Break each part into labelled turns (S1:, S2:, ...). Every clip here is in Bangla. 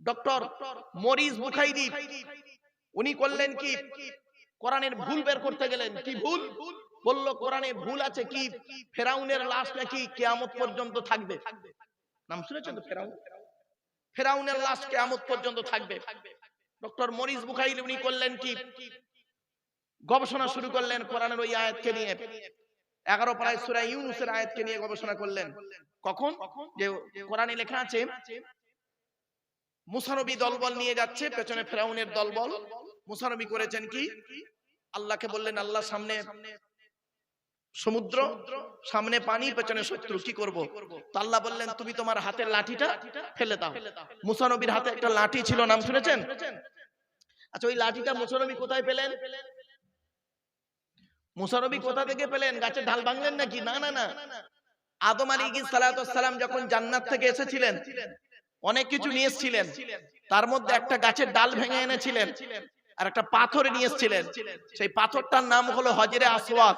S1: ডক্টর মরিস বুখাইরি উনি করলেন কি, কোরআনের ভুল বের করতে গেলেন। কি ভুল? বলল কোরআনে ভুল আছে কি ফেরাউনের লাশ নাকি কিয়ামত পর্যন্ত থাকবে। নাম শুনেছেন তো ফেরাউন? ফেরাউনের লাশ কিয়ামত পর্যন্ত থাকবে। ডক্টর মরিস বুখাইরি উনি করলেন কি, গবেষণা শুরু করলেন কোরআনের ওই আয়াতকে নিয়ে। 11 পারায় সূরা ইউনূসের আয়াতকে নিয়ে গবেষণা করলেন। কখন? যে কোরআনে লেখা আছে মুসা নবী দলবল নিয়ে যাচ্ছে, পেছনে ফেরাউনের দলবল। মুসা নবী করেছেন কি, আল্লাহকে বললেন আল্লাহ সামনে সমুদ্র, সামনে পানি, পেছনে শত্রু, কি করব? তো আল্লাহ বললেন তুমি তোমার হাতের লাঠিটা ফেলে দাও। মুসা নবীর হাতে একটা লাঠি ছিল, নাম শুনেছেন? আচ্ছা, ওই লাঠিটা মুসা নবী কোথায় পেলেন? মুসা নবী কোথা থেকে পেলেন? গাছের ঢাল ভাঙলেন নাকি? না না না, আদম আলাইহিস সালাম যখন জান্নাত থেকে এসেছিলেন অনেক কিছু নিয়ে এসেছিলেন, তার মধ্যে একটা গাছের ডাল ভেঙে এনেছিলেন আর একটা পাথর নিয়ে এসেছিলেন। সেই পাথরটার নাম হলো হজরে আসওয়াদ।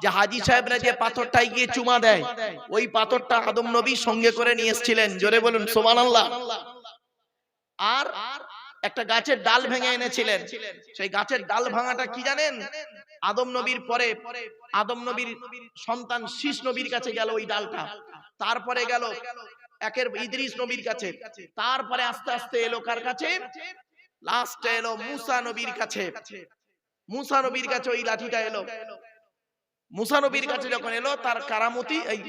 S1: যে হাজী সাহেবরা যে পাথরটায় গিয়ে চুমা দেয়, ওই পাথরটা আদম নবী সঙ্গে করে নিয়ে এসেছিলেন। জোরে বলুন সুবহানাল্লাহ। আর একটা গাছের ডাল ভেঙে এনেছিলেন। সেই গাছের ডাল ভাঙাটা কি জানেন? আদম নবীর পরে আদম নবীর সন্তান শীষ নবীর কাছে গেল ওই ডালটা, তারপরে গেল একের ইদ্রিস নবীর কাছে, তারপরে আস্তে আস্তে এলো কার কাছে? লাস্টে এলো মুসা নবীর কাছে। মুসা নবীর কাছে ওই লাঠিটা এলো। মুসা নবীর কাছে যখন এলো, তার কারামতি এই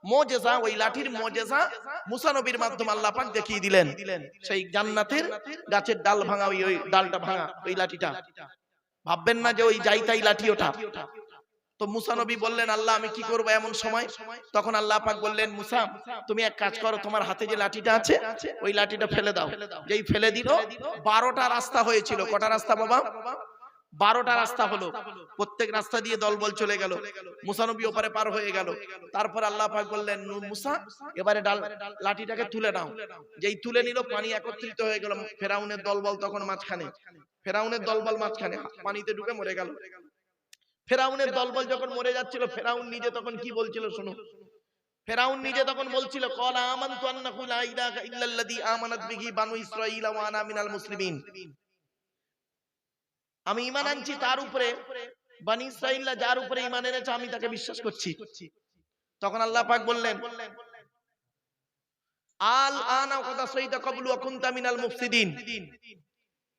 S1: মুজিজা ওই লাঠির মুজিজা মুসা নবীর মাধ্যমে আল্লাহ পাক দেখিয়ে দিলেন। সেই জান্নাতের গাছের ডাল ভাঙা, ওই ডালটা ভাঙা ওই লাঠিটা। ভাববেন না যে ওই যাইতাই লাঠি ওটা। তো মুসা নবী বললেন আল্লাহ আমি কি করব এমন সময়? তখন আল্লাহ পাক বললেন মুসা তুমি এক কাজ করো, তোমার হাতে যে লাঠিটা আছে ওই লাঠিটা ফেলে দাও। যেই ফেলে দিল, 12টা রাস্তা হয়েছিল। কটা রাস্তা বাবা? 12টা রাস্তা হলো। প্রত্যেক রাস্তা দিয়ে দলবল চলে গেল। মুসা নবী ওপারে পার হয়ে গেল। তারপর আল্লাহ পাক বললেন মুসা এবারে লাঠিটাকে তুলে নাও। যেই তুলে নিল, পানি একত্রিত হয়ে গেল। ফেরাউনের দলবল তখন মাঝখানে, ফেরাউনের দলবল মাঝখানে, পানিতে ডুবে মরে গেল। ফেরাউনের দলবল যখন মরে যাচ্ছিল, ফেরাউন নিজে তখন কি বলছিল শুনো। ফেরাউন নিজে তখন বলছিল ক্বালা আমানতু আন্নাহু লা ইলাহা ইল্লাল্লাযী আমানাত বিহি বানু ইসরাঈল ওয়া আনা মিনাল মুসলিমিন। আমি ঈমান আনছি তার উপরে, বনি ইসরাঈলরা যার উপরে ঈমান এনেছে আমি তাকে বিশ্বাস করছি। তখন আল্লাহ পাক বললেন আল আনা ওয়া তাসাইতা ক্বাবলু ওয়া কুনতা মিনাল মুফসিদিন।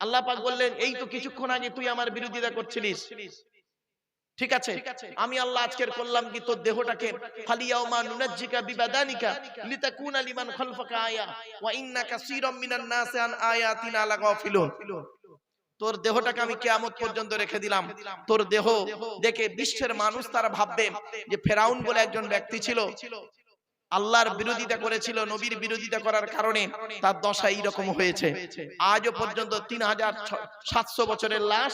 S1: আল্লাহ পাক বললেন এই তো কিছুক্ষণ আগে তুই আমার বিরোধিতা করছিলিস, ঠিক আছে, আমি আল্লাহ আজকের করলাম কি তোর দেহটাকে ফালিয়াউমা নুনাজ্জিকা বিবাদানিকা লিতাকুনা লিমান খালফাকা আয়া ওয়া ইন্না কাসীরাম মিনান নাসি আন আয়াতিনা লাগাফিলুন। তোর দেহটাকে আমি কিয়ামত পর্যন্ত রেখে দিলাম। তোর দেহ দেখে বিশ্বের মানুষ তারা ভাববে যে ফেরাউন বলে একজন ব্যক্তি ছিল, আল্লাহর বিরোধিতা করেছিল, নবীর বিরোধিতা করার কারণে তার দশা এইরকম হয়েছে। আজও পর্যন্ত 3700 বছরের লাশ,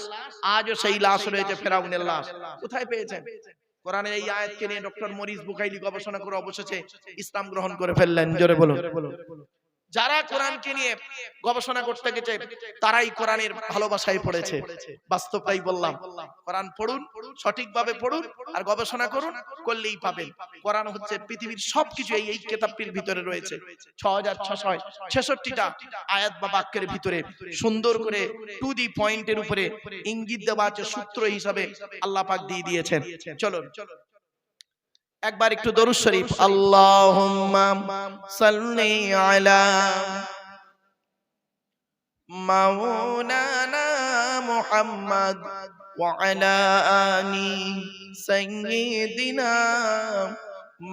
S1: আজও সেই লাশ রয়েছে, ফেরাউনের লাশ। কোথায় পেয়েছেন? কোরআনের এই আয়াতকে নিয়ে ডক্টর মরিস বুখাইলি গবেষণা করে অবশেষে ইসলাম গ্রহণ করে ফেললেন। জোরে বলুন। যারা কোরআনকে নিয়ে গবেষণা করতে গেছে তারাই কোরআনের ভালোবাসায় পড়েছে। বাস্তবটাই বললাম। কোরআন পড়ুন, সঠিকভাবে পড়ুন আর গবেষণা করুন, করলেই পাবেন। কোরআন হচ্ছে পৃথিবীর সবকিছু এই কিতাবটির ভিতরে রয়েছে। 6666টা আয়াত বা বাক্যের ভিতরে সুন্দর করে টু দি পয়েন্টের উপরে ইঙ্গিত দেওয়া আছে, সূত্র হিসাবে আল্লাহ পাক দিয়ে দিয়েছেন। চলুন একবার একটু দরুদ শরীফ। আল্লাহুম্মা সাল্লি আলা মাওলানা মুহাম্মদ ওয়া আলা আলি সাইয়্যিদিনা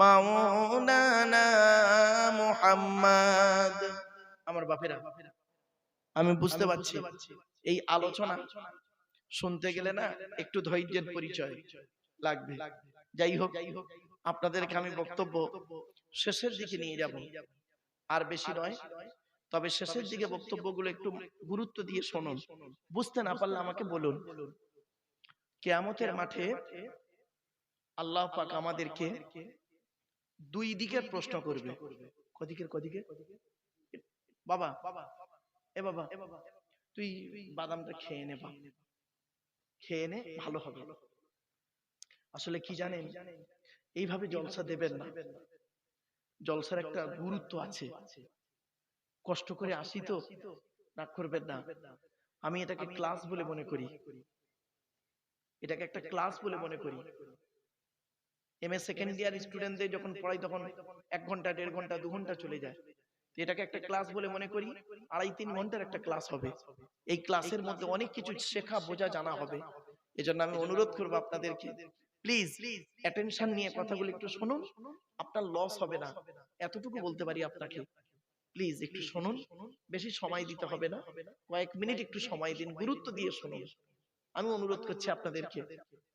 S1: মাওলানা মুহাম্মদ। আমার বাপেরা, আমি বুঝতে পারছি এই আলোচনা শুনতে গেলে না একটু ধৈর্যের পরিচয় লাগবে। যাই হোক, আপনাদেরকে আমি বক্তব্য শেষের দিকে নিয়ে যাব, আর বেশি নয়, তবে শেষের দিকে বক্তব্যগুলো একটু গুরুত্ব দিয়ে শুনুন। বুঝতে না পারলে আমাকে বলুন। কিয়ামতের মাঠে আল্লাহ পাক আমাদেরকে দুই দিকের প্রশ্ন করবে। কদিকে বাবা, এ বাবা তুই বাদামটা খেয়ে নে, খেয়ে নে, ভালো হবে। আসলে কি জানেন, এইভাবে জলসা দেবেন না। জলসার একটা গুরুত্ব আছে। কষ্ট করে আসি তো, রাগ করবেন না, আমি এটাকে ক্লাস বলে মনে করি, এটাকে একটা ক্লাস বলে মনে করি। এমএ সেকেন্ড ইয়ার স্টুডেন্টদের যখন পড়াই তখন 1 ঘন্টা 1.5 ঘন্টা 2 ঘন্টা চলে যায়, এটাকে একটা ক্লাস বলে মনে করি। 2.5-3 ঘন্টার একটা ক্লাস হবে, এই ক্লাসের মধ্যে অনেক কিছু শেখা বোঝা জানা হবে। এজন্য আমি অনুরোধ করব আপনাদেরকে, প্লিজ অ্যাটেনশন নিয়ে কথাগুলো একটু শুনুন, আপনার লস হবে না, এতটুকু বলতে পারি আপনাকে। প্লিজ একটু শুনুন, বেশি সময় দিতে হবে না, কয়েক মিনিট একটু সময় দিন, গুরুত্ব দিয়ে শুনুন, আমি অনুরোধ করছি আপনাদেরকে।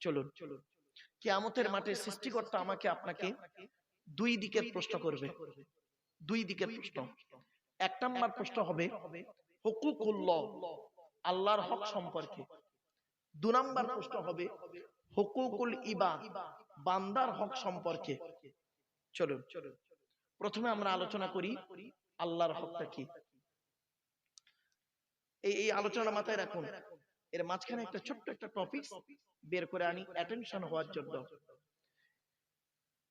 S1: চলুন, কিয়ামতের মাঠে সৃষ্টিকর্তা আমাকে আপনাকে 2 দিকের প্রশ্ন করবে, 2 দিকের প্রশ্ন। 1 নাম্বার প্রশ্ন হবে হুকুকুল্লাহ, আল্লাহর হক সম্পর্কে। 2 নাম্বার প্রশ্ন হবে হুকুকুল ইবাদ, বান্দার হক সম্পর্কে। চলুন প্রথমে আমরা আলোচনা করি আল্লাহর হকটা কি। এই আলোচনা মাথায় রাখুন, এর মাঝখানে একটা ছোট্ট একটা টপিক বের করে আনি অ্যাটেনশন হওয়ার জন্য।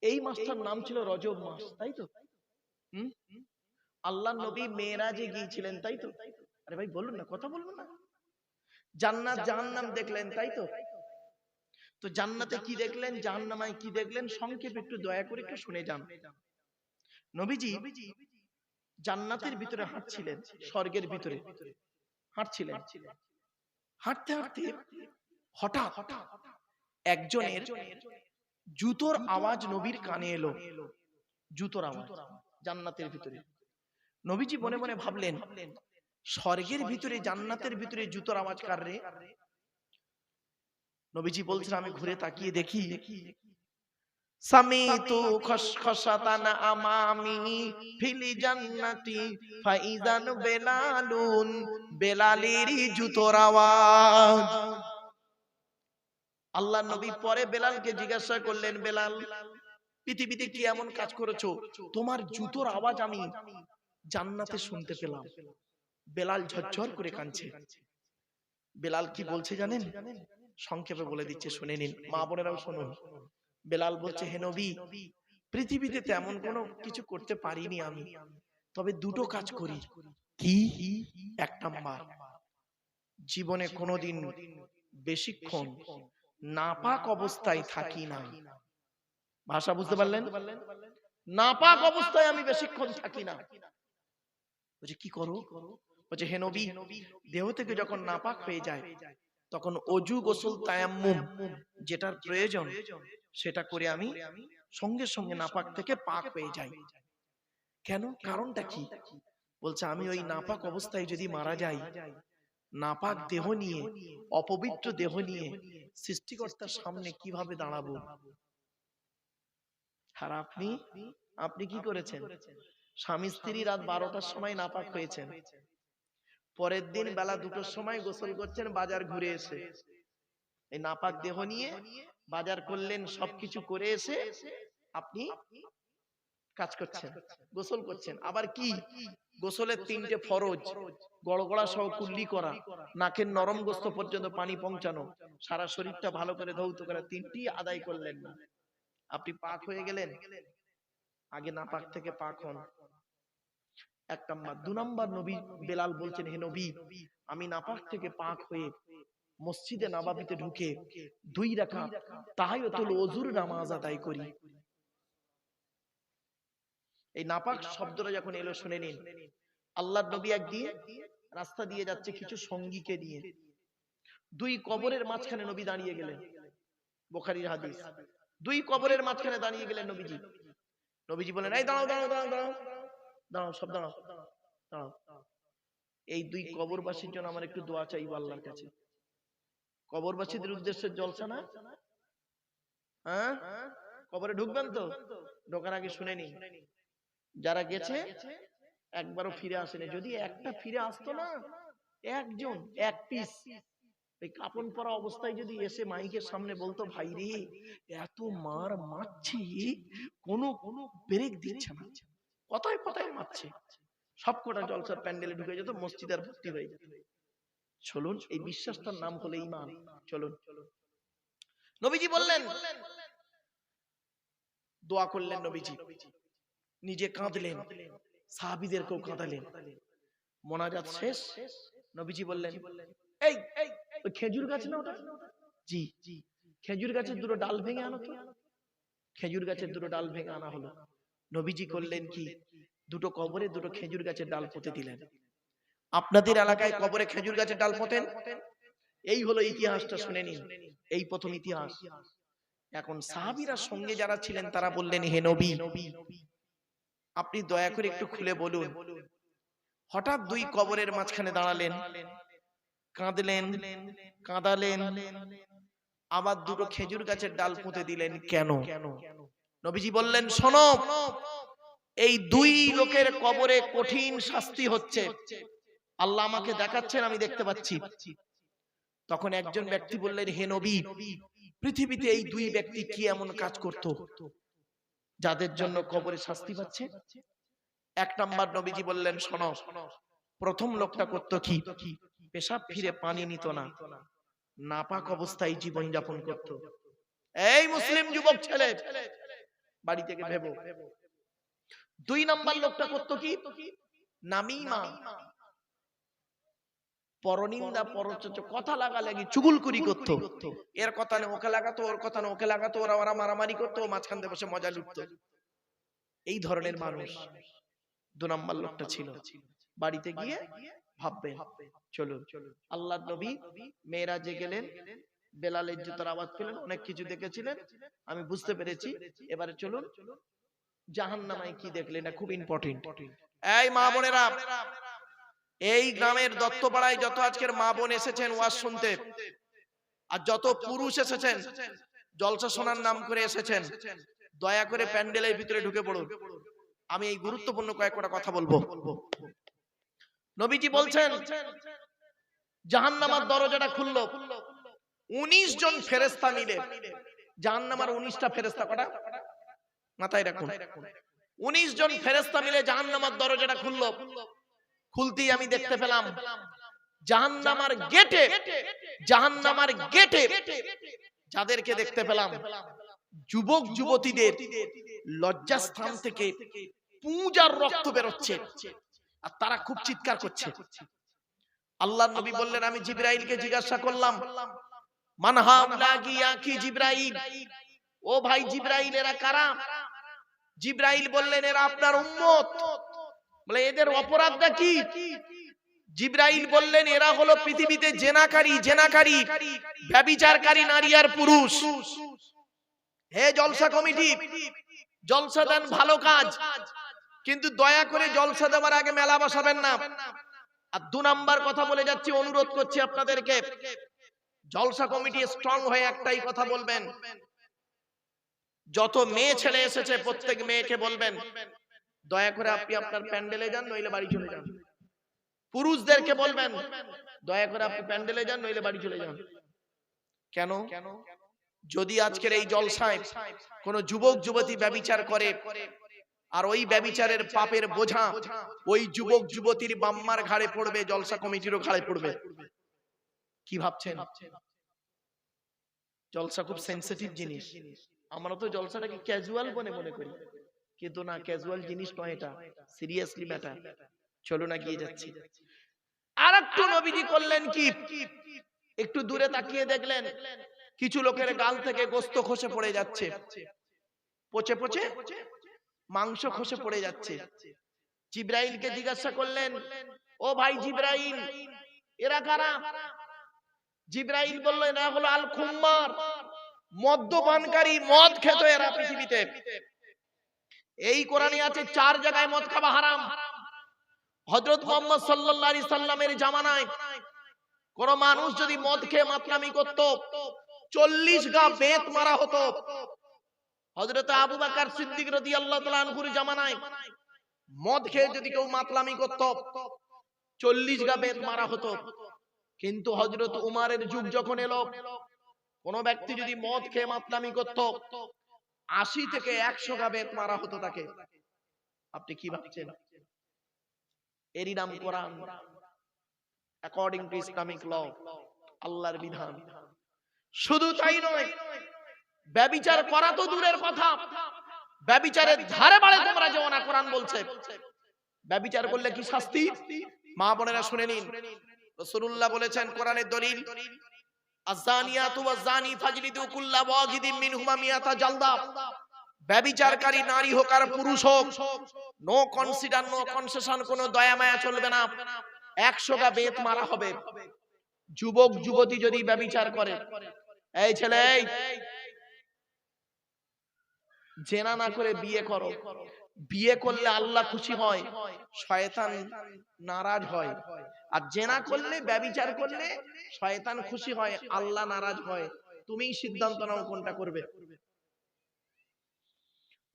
S1: এই মাসটার নাম ছিল রজব মাস, তাই তো? আল্লাহর নবী মেরাজে গিয়েছিলেন, তাই তো? আরে ভাই বলুন না, কথা বলবেন না। জান্নাত জাহান্নাম দেখলেন, তাই তো? তো জান্নাতে কি দেখলেন, জাহান্নামায় কি দেখলেন, সংক্ষেপে একটু দয়া করে একটু শুনে যান। নবীজি জান্নাতের ভিতরে হাঁটছিলেন, স্বর্গের ভিতরে হাঁটছিলেন, হাঁটতে হাঁটতে হঠাৎ একজনের জুতোর আওয়াজ নবীর কানে এলো, জুতোর আওয়াজ জান্নাতের ভিতরে। নবীজি মনে মনে ভাবলেন, স্বর্গের ভিতরে জান্নাতের ভিতরে জুতোর আওয়াজ কার রে? নবীজি বলছেন, আমি ঘুরে তাকিয়ে দেখি সামিতু খসখসাতান আমামি ফিল জান্নাতি ফাইজান বেলালুন, বেলালেরই জুতোর আওয়াজ। আল্লাহর নবী পরে বেলালকে জিজ্ঞাসা করলেন, বেলাল পৃথিবীতে কি এমন কাজ করেছো তোমার জুতোর আওয়াজ আমি জান্নাতে শুনতে পেলাম? বেলাল ঝরঝর করে কাঁদছে। বেলাল কি বলছে জানেন? সংক্ষেপে বলে দিচ্ছে, শুনে নিন, মা বোনেরাও শুনুন। বেলাল বলছে, হে নবী, পৃথিবীতে তেমন কোনো কিছু করতে পারিনি আমি, তবে 2টো কাজ করি। কি? 1 নাম্বার, জীবনে কোনোদিন বেশিক্ষণ নাপাক অবস্থায় থাকি না। ভাষা বুঝতে পারলেন? নাপাক অবস্থায় আমি বেশিক্ষণ থাকি না। বলছে কি করো? বলছে, হে নবী, দেহ থেকে যখন নাপাক হয়ে যায় তখন অজু গোসল তায়াম্মুম যেটার প্রয়োজন সেটা করে আমি সঙ্গে সঙ্গে নাপাক থেকে পাক হয়ে যাই। কেন? কারণটা কি? বলছে, আমি ওই নাপাক অবস্থায় যদি মারা যাই, নাপাক দেহ নিয়ে, অপবিত্র দেহ নিয়ে সৃষ্টিকর্তার সামনে কিভাবে দাঁড়াবো? আর আপনি কি করেছেন? স্বামী স্ত্রী রাত 12টার সময় নাপাক হয়েছেন, পরের দিন বেলা 2টোর সময় গোসল করছেন বাজার ঘুরে এসে, এই নাপাক দেহ নিয়ে বাজার করলেন, সবকিছু করে এসে আপনি কাজ করছেন, গোসল করছেন। আবার কি? গোসলের 3টে ফরজ, গড়গড়া সহ কুল্লি করা, নাকের নরম গোস্ত পর্যন্ত পানি পৌঁছানো, সারা শরীরটা ভালো করে ধৌত করা, 3টি আদায় করলেন না, আপনি পাক হয়ে গেলেন। আগে নাপাক থেকে পাক হন, 1 নাম্বার। 2 নাম্বার, নবী বেলাল বলছেন, হে নবী, আমি নাপাক থেকে পাক হয়ে মসজিদে নববীতে ঢুকে 2 রাকাত তাহিয়াতুল ওযুর নামাজ আদায় করি। এই নাপাক শব্দটা যখন এলো, শুনে নিন, আল্লাহর নবী একদিন রাস্তা দিয়ে যাচ্ছে কিছু সঙ্গীকে নিয়ে, 2 কবরের মাঝখানে নবী দাঁড়িয়ে গেলেন। বুখারীর হাদিস, 2 কবরের মাঝখানে দাঁড়িয়ে গেলেন নবীজি। নবীজি বলেন, এই দাঁড়াও দাঁড়াও দাঁড়াও দাঁড়াও দাঁড়াও, সব দাঁড়াও দাঁড়াও। এই 2 কবরবাসীর জন্য আমার একটু দোয়া চাইবো আল্লাহর কাছে। কবরবাসীদের উদ্দেশ্যে জলসা না? হ্যাঁ, কবরে ঢুকবেন তো? ঢোকার আগে শুনে নিন, যারা গেছে একবারও ফিরে আসেনি, যদি একটা ফিরে আসতো না, একজন 1 পিস এই কাপন পরা অবস্থায় যদি এসে মাইকের সামনে বলতো, ভাই রে এত মার মারছে, কোনো ব্রেক দিচ্ছে না, কথায় কথায় মারছে, সবকটা জলসার প্যান্ডেলে ঢুকে যেত, মসজিদ আর ভর্তি হয়ে যেত। চলুন, এই বিশ্বাসটার নাম হলো ঈমান। চলুন, নবীজি বললেন, দোয়া করলেন নবীজি, নিজে কাঁদলেন, সাহাবীদেরকেও কাঁদালেন। মোনাজাত শেষ, নবীজি বললেন, এই ওই খেজুর গাছ না ওটা? জি। খেজুর গাছের দুটো ডাল ভেঙে আনো তো। খেজুর গাছের দুটো ডাল ভেঙে আনা হলো। নবীজি করলেন কি, দুটো কবরে দুটো খেজুর গাছের ডাল পুঁতে দিলেন। আপনাদের এলাকায় কবরে খেজুর গাছের ডাল পোঁতেন? এই হলো ইতিহাসটা, শুনে নিন, এই প্রথম ইতিহাস। এখন সাহাবীরা সঙ্গে যারা ছিলেন তারা বললেন, হে নবী, আপনি দয়া করে একটু খুলে বলুন। হঠাৎ দুই কবরের মাঝখানে দাঁড়ালেন, কাঁদলেন, কাঁদালেন, আবার দুটো খেজুর গাছের ডাল পুঁতে দিলেন কেন? নবীজি বললেন, শোনো, এই দুই লোকের কবরে কঠিন শাস্তি হচ্ছে, আল্লাহ আমাকে দেখাচ্ছেন, আমি দেখতে পাচ্ছি। তখন একজন ব্যক্তি বললেন, হে নবী, পৃথিবীতে এই দুই ব্যক্তি কি এমন কাজ করত যাদের জন্য কবরে শাস্তি পাচ্ছে? এক নাম্বার নবীজি বললেন, শোনো, প্রথম লোকটা করত কি, পেশাব ফিরে পানি নিত না, নাপাক অবস্থায় জীবন যাপন করত। এই মুসলিম যুবক ছেলে, বাড়ি থেকে ভেবো। দুই নাম্বার লোকটা করত কি, নামিমা, পরনিন্দা, পরচর্চা, কথা লাগালাগি, চুগলখড়ি করতো। এর কথা না ওকে লাগাতো, ওর কথা না ওকে লাগাতো, ওরা মারামারি করতো, মাঝখান দিয়ে বসে মজা লুটতো। এই ধরনের মানুষ দু নম্বর লোকটা ছিল। বাড়িতে গিয়ে ভাববেন, চলুন আল্লাহর নবী মেরাজে গেলেন, বেলালের জুতার আওয়াজ পেলেন, অনেক কিছু দেখেছিলেন, আমি বুঝতে পেরেছি, এবারে চলুন জাহান্নামায় কি দেখলেন, এটা খুব ইম্পর্টেন্ট। এই মা বোনেরা, এই গ্রামের দত্তপাড়ায় যত আজকের মা বোন এসেছেন ওয়াজ শুনতে, আর যত পুরুষ এসেছেন জলসা শোনার নাম করে এসেছেন, দয়া করে প্যান্ডেলের ভিতরে ঢুকে পড়ুন। আমি এই গুরুত্বপূর্ণ কয়েকটা কথা বলবো। নবীজি বলছেন, জাহান্নামের দরজাটা খুললো, 19 জন ফেরেশতা মিলে। জাহান্নামের 19টা ফেরেশতা, কটা মাথায় রাখুন, 19 জন ফেরেশতা মিলে জাহান্নামের দরজাটা খুললো। খুলতেই আমি দেখতে পেলাম জাহান্নামের গেটে, জাহান্নামের গেটে যাদেরকে দেখতে পেলাম, যুবক যুবতীদের লজ্জাস্থান থেকে পূজার রক্ত বেরোচ্ছে, আর তারা খুব চিৎকার করছে। আল্লাহর নবী বললেন, আমি জিবরাইলকে জিজ্ঞাসা করলাম, মান হাউলাকি ইয়া কি জিবরাইল, ও ভাই জিবরাইল, এরা কারা? জিবরাইল বললেন, এরা আপনার উম্মত। বলে, এদের অপরাধটা কি? জিবরাইল বললেন, এরা হলো পৃথিবীতে জেনাকারী, ব্যভিচারকারী নারী আর পুরুষ। হে জলসা কমিটি, জলসা দেন ভালো কাজ, কিন্তু দয়া করে জলসা দেওয়ার আগে মেলা বসাবেন না। আর 2 নাম্বার কথা বলে যাচ্ছি, অনুরোধ করছি আপনাদেরকে, জলসা কমিটি স্ট্রং হয়ে একটাই কথা বলবেন, যত মেয়ে ছেলে এসেছে প্রত্যেক মেয়েকে বলবেন, দয়া করে আপনি আপনার প্যান্ডেলে যান, নইলে বাড়ি চলে যান। পুরুষদেরকে বলবেন, দয়া করে আপনি প্যান্ডেলে যান, নইলে বাড়ি চলে যান। কেন? যদি আজকের এই জলসায় কোন যুবক যুবতী ব্যভিচার করে, আর ওই ব্যভিচারের পাপের বোঝা ওই যুবক যুবতীর বাম্মার ঘাড়ে পড়বে, জলসা কমিটিরও ঘাড়ে পড়বে। কি ভাবছেন? জলসা খুব সেনসিটিভ জিনিস। আমরা তো জলসাটাকে ক্যাজুয়াল মনে করি, কিন্তু না, ক্যাজুয়াল জিনিস নয়, এটা সিরিয়াসলি ম্যাটার। চলো না, গিয়ে যাচ্ছি। আর একটু নবীজি করলেন কি, একটু দূরে তাকিয়ে দেখলেন কিছু লোকের গাল থেকে গোশত খসে পড়ে যাচ্ছে, পচে পচে মাংস খসে পড়ে যাচ্ছে। জিবরাইলকে জিজ্ঞাসা করলেন, ও ভাই জিবরাইল, এরা কারা? জিবরাইল বলল, এরা হলো আল খুম্মার, মদ্যপানকারী, মদ খেত এরা পৃথিবীতে। এই কোরআনে আছে 4 জায়গায় মদ খাওয়া হারাম। হযরত মুহাম্মদ সাল্লাল্লাহু আলাইহি সাল্লামের জামানায় কোন মানুষ যদি মদ খেয়ে মাতলামি করত, 40 গা বেত মারা হতো। হযরত আবু বকর সিদ্দিক রাদিয়াল্লাহু তাআলা আনহুর জামানায় মদ খেয়ে যদি কেউ মাতলামি করত, 40 গা বেত মারা হতো। কিন্তু হযরত উমারের যুগ যখন এলো, কোন ব্যক্তি যদি মদ খেয়ে মাতলামি করত, 80 থেকে 100 গা বেত মারা হতো তাকে। আপনি কি ভাবছেন? এরই নাম কোরআন, অ্যাকর্ডিং টু ইসলামিক ল, আল্লাহর বিধান। শুধু তাই নয়, ব্যভিচার করা তো দূরের কথা, ব্যভিচারের ধারে বাড়ে তোমরা যেও না, কোরআন বলছে। ব্যভিচার করলে কি শাস্তি? মা বোনেরা শুনে নিন, রাসূলুল্লাহ বলেছেন কোরআনের দলিল, আয-যানিয়াতু ওয়াজ-যানি ফাজলিদু কুল্লা ওয়াহিদিন মিনহুমা মিয়াতা জালদা। ব্যভিচারকারী নারী হোক আর পুরুষ হোক, নো কনসিডার, নো কনসেশন, কোনো দয়া মায়া চলবে না, 100টা বেত মারা হবে। যুবক যুবতী যদি ব্যভিচার করে, এই ছেলে এই জেনা না করে বিয়ে করো। বিয়ে করলে আল্লাহ খুশি হয়, শয়তান নারাজ হয়। আর জেনা করলে, ব্যভিচার করলে শয়তান খুশি হয়, আল্লাহ নারাজ হয়। তুমিই সিদ্ধান্ত নাও কোনটা করবে।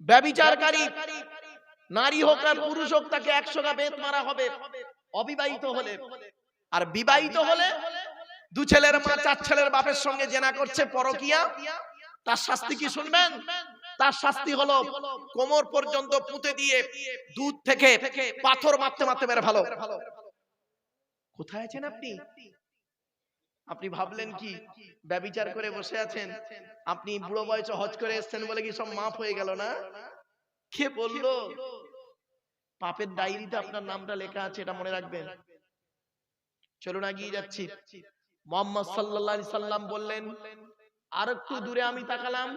S1: ব্যভিচারকারী নারী হোক আর পুরুষ হোক, তাকে 100টা বেত মারা হবে অবিবাহিত হলে। আর বিবাহিত হলে, দু ছেলের মা 4 ছেলের বাপের সঙ্গে জেনা করছে, পরকিয়া, তার শাস্তি কি শুনবেন? তার শাস্তি হলো কোমর পর্যন্ত পুঁতে দিয়ে দুধ থেকে পাথর মারতে মারতে মেরে ভালো। কোথায় আছেন আপনি? আপনি ভাবলেন কি ব্যভিচার করে বসে আছেন, আপনি বুড়ো বয়সে হজ করে এসেছেন বলে কি সব মাফ হয়ে গেল না? কে বললো? পাপের ডায়েরিতে আপনার নামটা লেখা আছে, এটা মনে রাখবেন। চলুন এগিয়ে যাচ্ছি। মুহাম্মদ সাল্লাল্লাহু আলাইহি সাল্লাম বললেন, আর একটু দূরে আমি তাকালাম,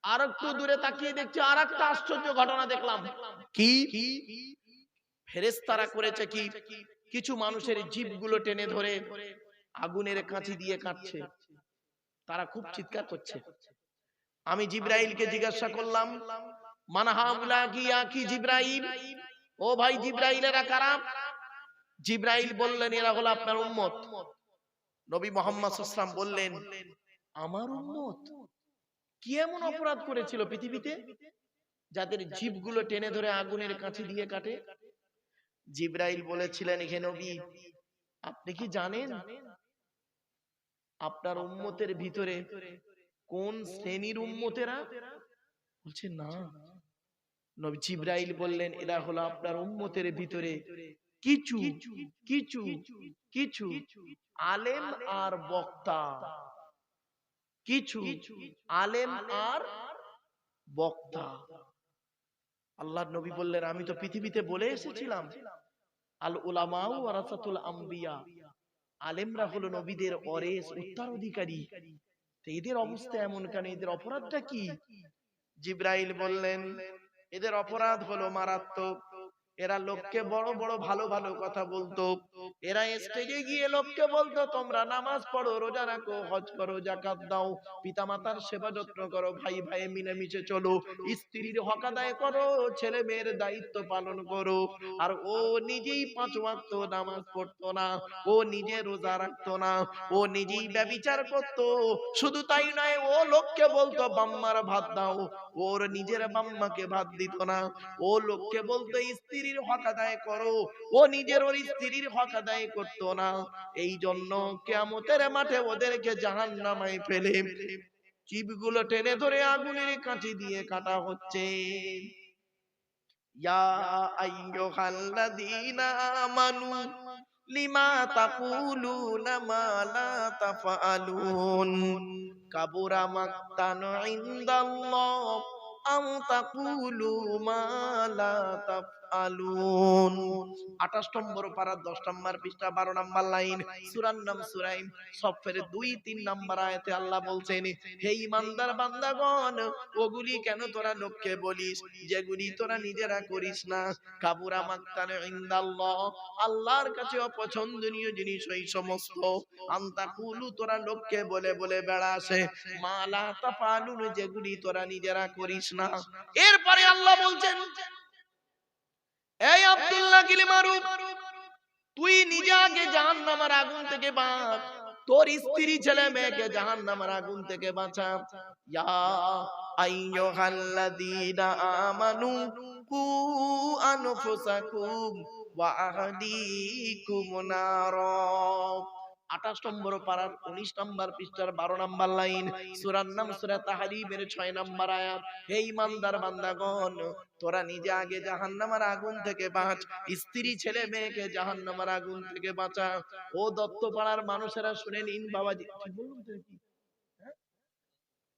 S1: আর একটু দূরে তাকিয়ে দেখছি আর একটা আশ্চর্য ঘটনা দেখলাম। কি? ফেরেশতারা করেছে কি, কিছু মানুষের জিভগুলো টেনে ধরে আগুনের কাঁচি দিয়ে কাটছে। তারা খুব চিৎকার করছে। আমি জিবরাইলকে জিজ্ঞাসা করলাম, মান হাউলা কি জিবরাইল, ও ভাই জিবরাইল এরা কারা? জিবরাইল বললেন, এরা হলো আপনার উম্মত। নবী মুহাম্মদ সাল্লাল্লাহু আলাইহি ওয়াসাল্লাম বললেন, আমার উম্মত? কি এমন অপরাধ করেছিল পৃথিবীতে যাদের জিভগুলো টেনে ধরে আগুনের কাঁচি দিয়ে কাটে? জিবরাইল বলেছিলেন, হে নবী, আপনি কি জানেন আপনার উম্মতের ভিতরে কোন শ্রেণীর উম্মতেরা? বলছে না। নবী জিবরাইল বললেন, এরা হলো আপনার উম্মতের ভিতরে কিছু কিছু কিছু আলেম আর বক্তা। কিছু আলেম আর বক্তা। আল্লাহর নবী বললেন, আমি তো পৃথিবীতে বলে এসেছিলাম, আল উলামাউ ওয়ারাসাতুল আম্বিয়া, আলেমরা হলো নবীদের ওয়ারিস, উত্তরাধিকারী। তো এদের অবস্থা এমন কেন? এদের অপরাধটা কি? জিবরাইল বললেন, এদের অপরাধ হলো মারাত্মক। এরা লোককে বড় বড় ভালো ভালো কথা বলতো। এরা স্টেজে গিয়ে লোককে বলতো, তোমরা নামাজ পড়ো, রোজা রাখো, হজ করো, যাকাত দাও, পিতামাতার সেবা যত্ন করো, ভাই ভাই মিলেমিশে চলো, স্ত্রীর হক আদায় করো, ছেলে মেয়ের দায়িত্ব পালন করো। আর ও নিজেই 5 ওয়াক্ত নামাজ পড়তো না, ও নিজে রোজা রাখতো না, ও নিজেই ব্যভিচার করতো। শুধু তাই নয়, ও লোককে বলতো বাম্মার ভাত দাও, ওর নিজের বাম্মাকে ভাত দিত না। ও লোককে বলতো স্ত্রীর হক আদায় করো, ও নিজের ওর স্ত্রীর হক আদায় করতো না। এই জন্য কিয়ামতের মাঠে ওদেরকে জাহান্নামে ফেলে জিভগুলো টেনে ধরে আগুনের কাঁচি দিয়ে কাটা হচ্ছে। ইয়া আইয়ুহাল্লাযীনা আমানু লিমা তাকুলুনা মা লা তাফআলুন কাবুরা মাকতান ইনদাল্লাহ আন তাকুলু মা লা তাফআলুন। 28 নম্বর পারা 10 নম্বর পৃষ্ঠা 12 নম্বর লাইন, সূরার নাম সূরা সফের 2-3 নম্বর আয়াতে আল্লাহ বলছেন, হে ঈমানদার বান্দাগণ, ওগুলি কেন তোরা লোককে বলিস যেগুলি তোরা নিজেরা করিস না? কাবুরা মাকতান ইনদাল্লাহ, আল্লাহর কাছে অপছন্দনীয় জিনিস ওই সমস্ত। আনতাকুলু, তোরা লোককে বলে বলে বেড়াস, মা লা তাফআলুন, যেগুলি তোরা নিজেরা করিস না। এরপরে আল্লাহ বলছেন, এই আব্দুল্লাহ কিলিমারু, তুই নিজে আগে জাহান্নামের আগুন থেকে বাঁচ, তোর স্ত্রী ছেলে মেয়েকে জাহান্নামের আগুন থেকে বাঁচা। ইয়া আইয়ুহাল্লাযীনা আমানু কু আনফুসাকুম ওয়া আহলিকুম নারা। 28 নম্বর পারার 19 নম্বর পৃষ্ঠার 12 নম্বর লাইন, সূরার নাম সূরা তাহরীমের 6 নম্বর আয়াত। হে ঈমানদার বান্দাগণ, তোরা নিজে আগে জাহান্নামের আগুন থেকে বাঁচ, স্ত্রী ছেলে মেয়েকে জাহান্নামের আগুন থেকে বাঁচা। ও দত্তপাড়ার মানুষেরা শুনে নিন, বাবাজি ঠিক বললাম তো কি?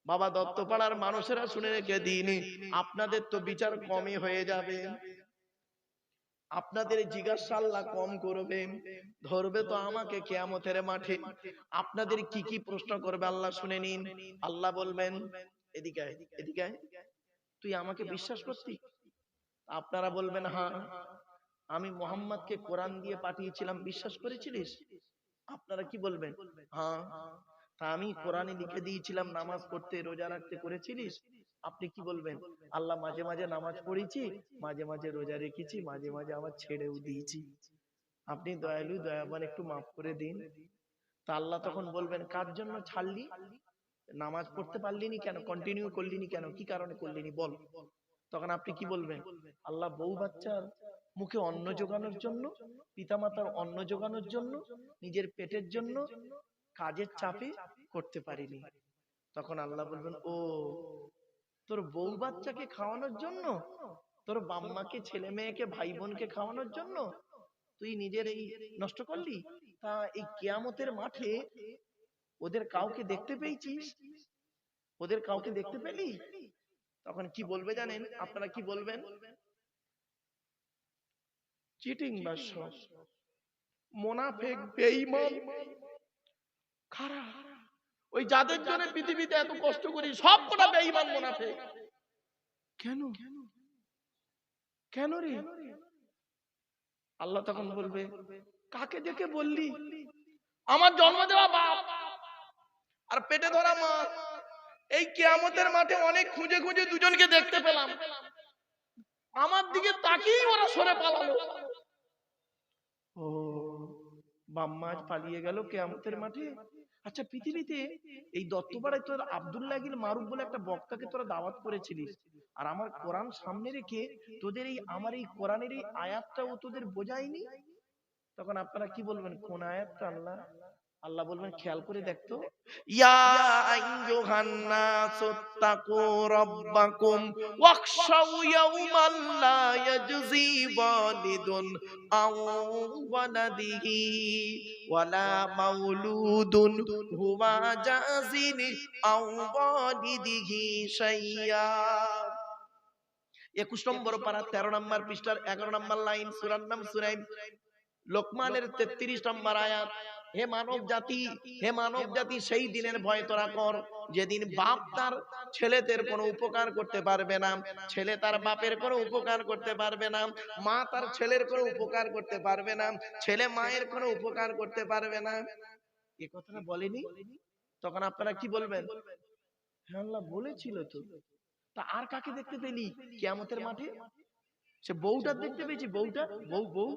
S1: বাবা দত্তপাড়ার মানুষেরা শুনে রেখে দিন, আপনাদের তো বিচার কমই হয়ে যাবে। আপনাদের জিজ্ঞাসা আল্লাহ কম করবে, ধরবে তো আমাকে কিয়ামতের মাঠে। আপনাদের কি কি প্রশ্ন করবে আল্লাহ শুনে নিন। আল্লাহ বলবেন, এদিকে আয়, এদিকে আয়, তুই আমাকে বিশ্বাস করতি? আপনারা বলবেন, হ্যাঁ। আমি মুহাম্মদকে কোরআন দিয়ে পাঠিয়েছিলাম, বিশ্বাস করেছিলিস? আপনারা কি বলবেন? হ্যাঁ। তা আমি কোরআনে লিখে দিয়েছিলাম নামাজ পড়তে, রোজা রাখতে, করেছিলিস? আপনি কি বলবেন? আল্লাহ, মাঝে মাঝে নামাজ পড়েছি, মাঝে মাঝে রোজা রেখেছি, মাঝে মাঝে আবার ছেড়েও দিয়েছি। আপনি দয়ালু, দয়াবান, একটু মাফ করে দিন। তা আল্লাহ তখন বলবেন, কার জন্য ছাড়লি? নামাজ পড়তে পারলিনি কেন? কন্টিনিউ করলিনি কেন? কি কারণে করলিনি বল। তখন আপনি কি বলবেন? আল্লাহ, বউ বাচ্চার মুখে অন্ন জোগানোর জন্য, পিতামাতার অন্ন জোগানোর জন্য, নিজের পেটের জন্য, কাজের চাপে করতে পারিনি। তখন আল্লাহ বলবেন, ও, তোর বউ বাচ্চাকে খাওয়ানোর জন্য, তোর বাম্মাকে, ছেলে মেয়েকে, ভাই বোনকে খাওয়ানোর জন্য তুই নিজের এই নষ্ট করলি? তা এই কিয়ামতের মাঠে ওদের কাউকে দেখতে পেয়েছিস? ওদের কাউকে দেখতে পেলি? তখন কি বলবে জানেন? আপনারা কি বলবেন? চিটিং বাদশা, মুনাফিক, বেঈমান, খারাপ। ওই যাদের জন্য পৃথিবীতে এত কষ্ট করি, সব কটা বেঈমান, মুনাফিক। কেন? কেন রে? আল্লাহ তখন বলবে, কাকে দেখে বললি? আমার জন্ম দেওয়া বাপ আর পেটে ধরা মা। এই কিয়ামতের মাঠে অনেক খুঁজে খুঁজে দুজনকে দেখতে পেলাম, আমার দিকে তাকিয়েই ওরা সরে পালালো। ও, বাম্মা আজ পালিয়ে গেল কিয়ামতের মাঠে। আচ্ছা, পৃথিবীতে এই দত্তপাড়ায় তোর আব্দুল্লাহ গিল মারুফ বলে একটা বক্তাকে তোরা দাওয়াত করেছিলিস, আর আমার কোরআন সামনে রেখে তোদের এই আমার এই কোরআনের এই আয়াতটাও তোদের বোঝায়নি। তখন আপনারা কি বলবেন? কোন আয়াতটা আল্লাহ? আল্লাহ বলবেন, খেয়াল করে দেখতো, ইয়া আইয়ুহান নাসু তাকু রাব্বাকুম ওয়াখশাউ ইয়াওমান লা ইয়াজজি ওয়ালিদুন আও ওয়ালাদিহি ওয়ালা মাউলুদুন হুয়া জাযিন আও ওয়ালিদিহি শাইয়্যা। 21 নম্বর পারা 13 নম্বর পৃষ্ঠার 11 নম্বর লাইন, সূরার নাম সূরা লোকমানের 33 নম্বর আয়াত। হে মানব জাতি, হে মানব জাতি, সেই দিনের ভয় তোরা কর যেদিন বাপ তার ছেলেদের কোনো উপকার করতে পারবে না, ছেলে তার বাপের কোনো উপকার করতে পারবে না, মা তার ছেলের কোনো উপকার করতে পারবে না, ছেলে মায়ের কোনো উপকার করতে পারবে না। এই কথাটা বলেনি? তখন আপনারা কি বলবেন? হ্যাঁ, আল্লাহ বলেছিল তো। তা আর কাকে দেখতে পেলি কিয়ামতের মাঠে? সে বউটা দেখতে পেয়েছি, বউটা, বউ, বউ,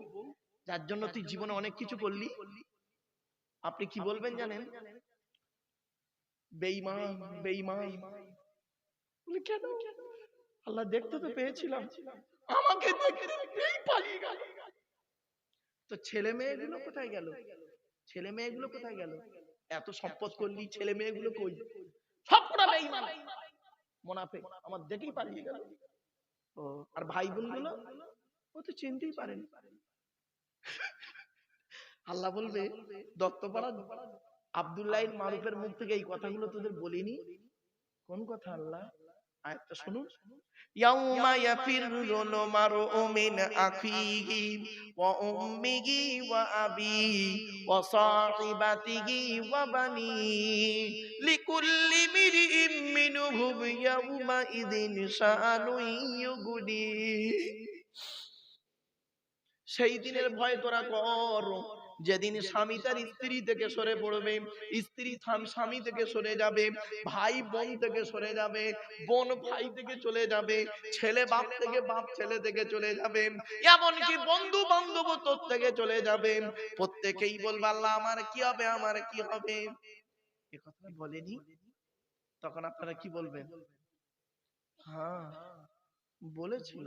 S1: যার জন্য তুই জীবনে অনেক কিছু করলি। আপনি কি বলবেন জানেন? বেঈমান, বেঈমান। বলে, কেন? আল্লাহ, দেখতে তো পেয়েছিলাম, আমাকে দেখতে পেয়েই পালিয়ে গেল। তো ছেলে মেয়েগুলো কোথায় গেল? ছেলে মেয়েগুলো কোথায় গেল? এত সম্পদ করলি, ছেলে মেয়েগুলো কই? সবকটা বেঈমান, মুনাফিক, আমার দেখেই পালিয়ে গেল। ও, আর ভাই বোনগুলো ও তো চিনতেই পারেনি। আল্লাহ বলবে, দত্তপাড়া আব্দুল্লাহ মারুফের মুখ থেকে এই কথাগুলো তোদের বলিনি? কোন কথা আল্লাহ? আয়াতটা শুনুন, ইয়াউমা ইয়াফিরুল মারউ মিন আখিহি ওয়া উম্মিহি ওয়া আবিহি ওয়া সাহিবাতিহি ওয়া বানিহি লিকুল্লি মিরইম মিনহুম ইয়াউমা ইযিন শাআনুন ইউগনি। সেই দিনের ভয় তোরা কর যেদিন স্বামী তার স্ত্রী থেকে সরে পড়বে, স্ত্রী স্বামী থেকে সরে যাবে, ভাই বোন থেকে সরে যাবে, বোন ভাই থেকে চলে যাবে, ছেলে বাপ থেকে, বাপ ছেলে থেকে চলে যাবে, এমনকি বন্ধু বান্ধব তোর থেকে চলে যাবে। প্রত্যেকেই বলবে, আল্লাহ আমার কি হবে, আমার কি হবে? এ কথা বলেনি? তখন আপনারা কি বলবেন? হ্যাঁ, বলেছিল,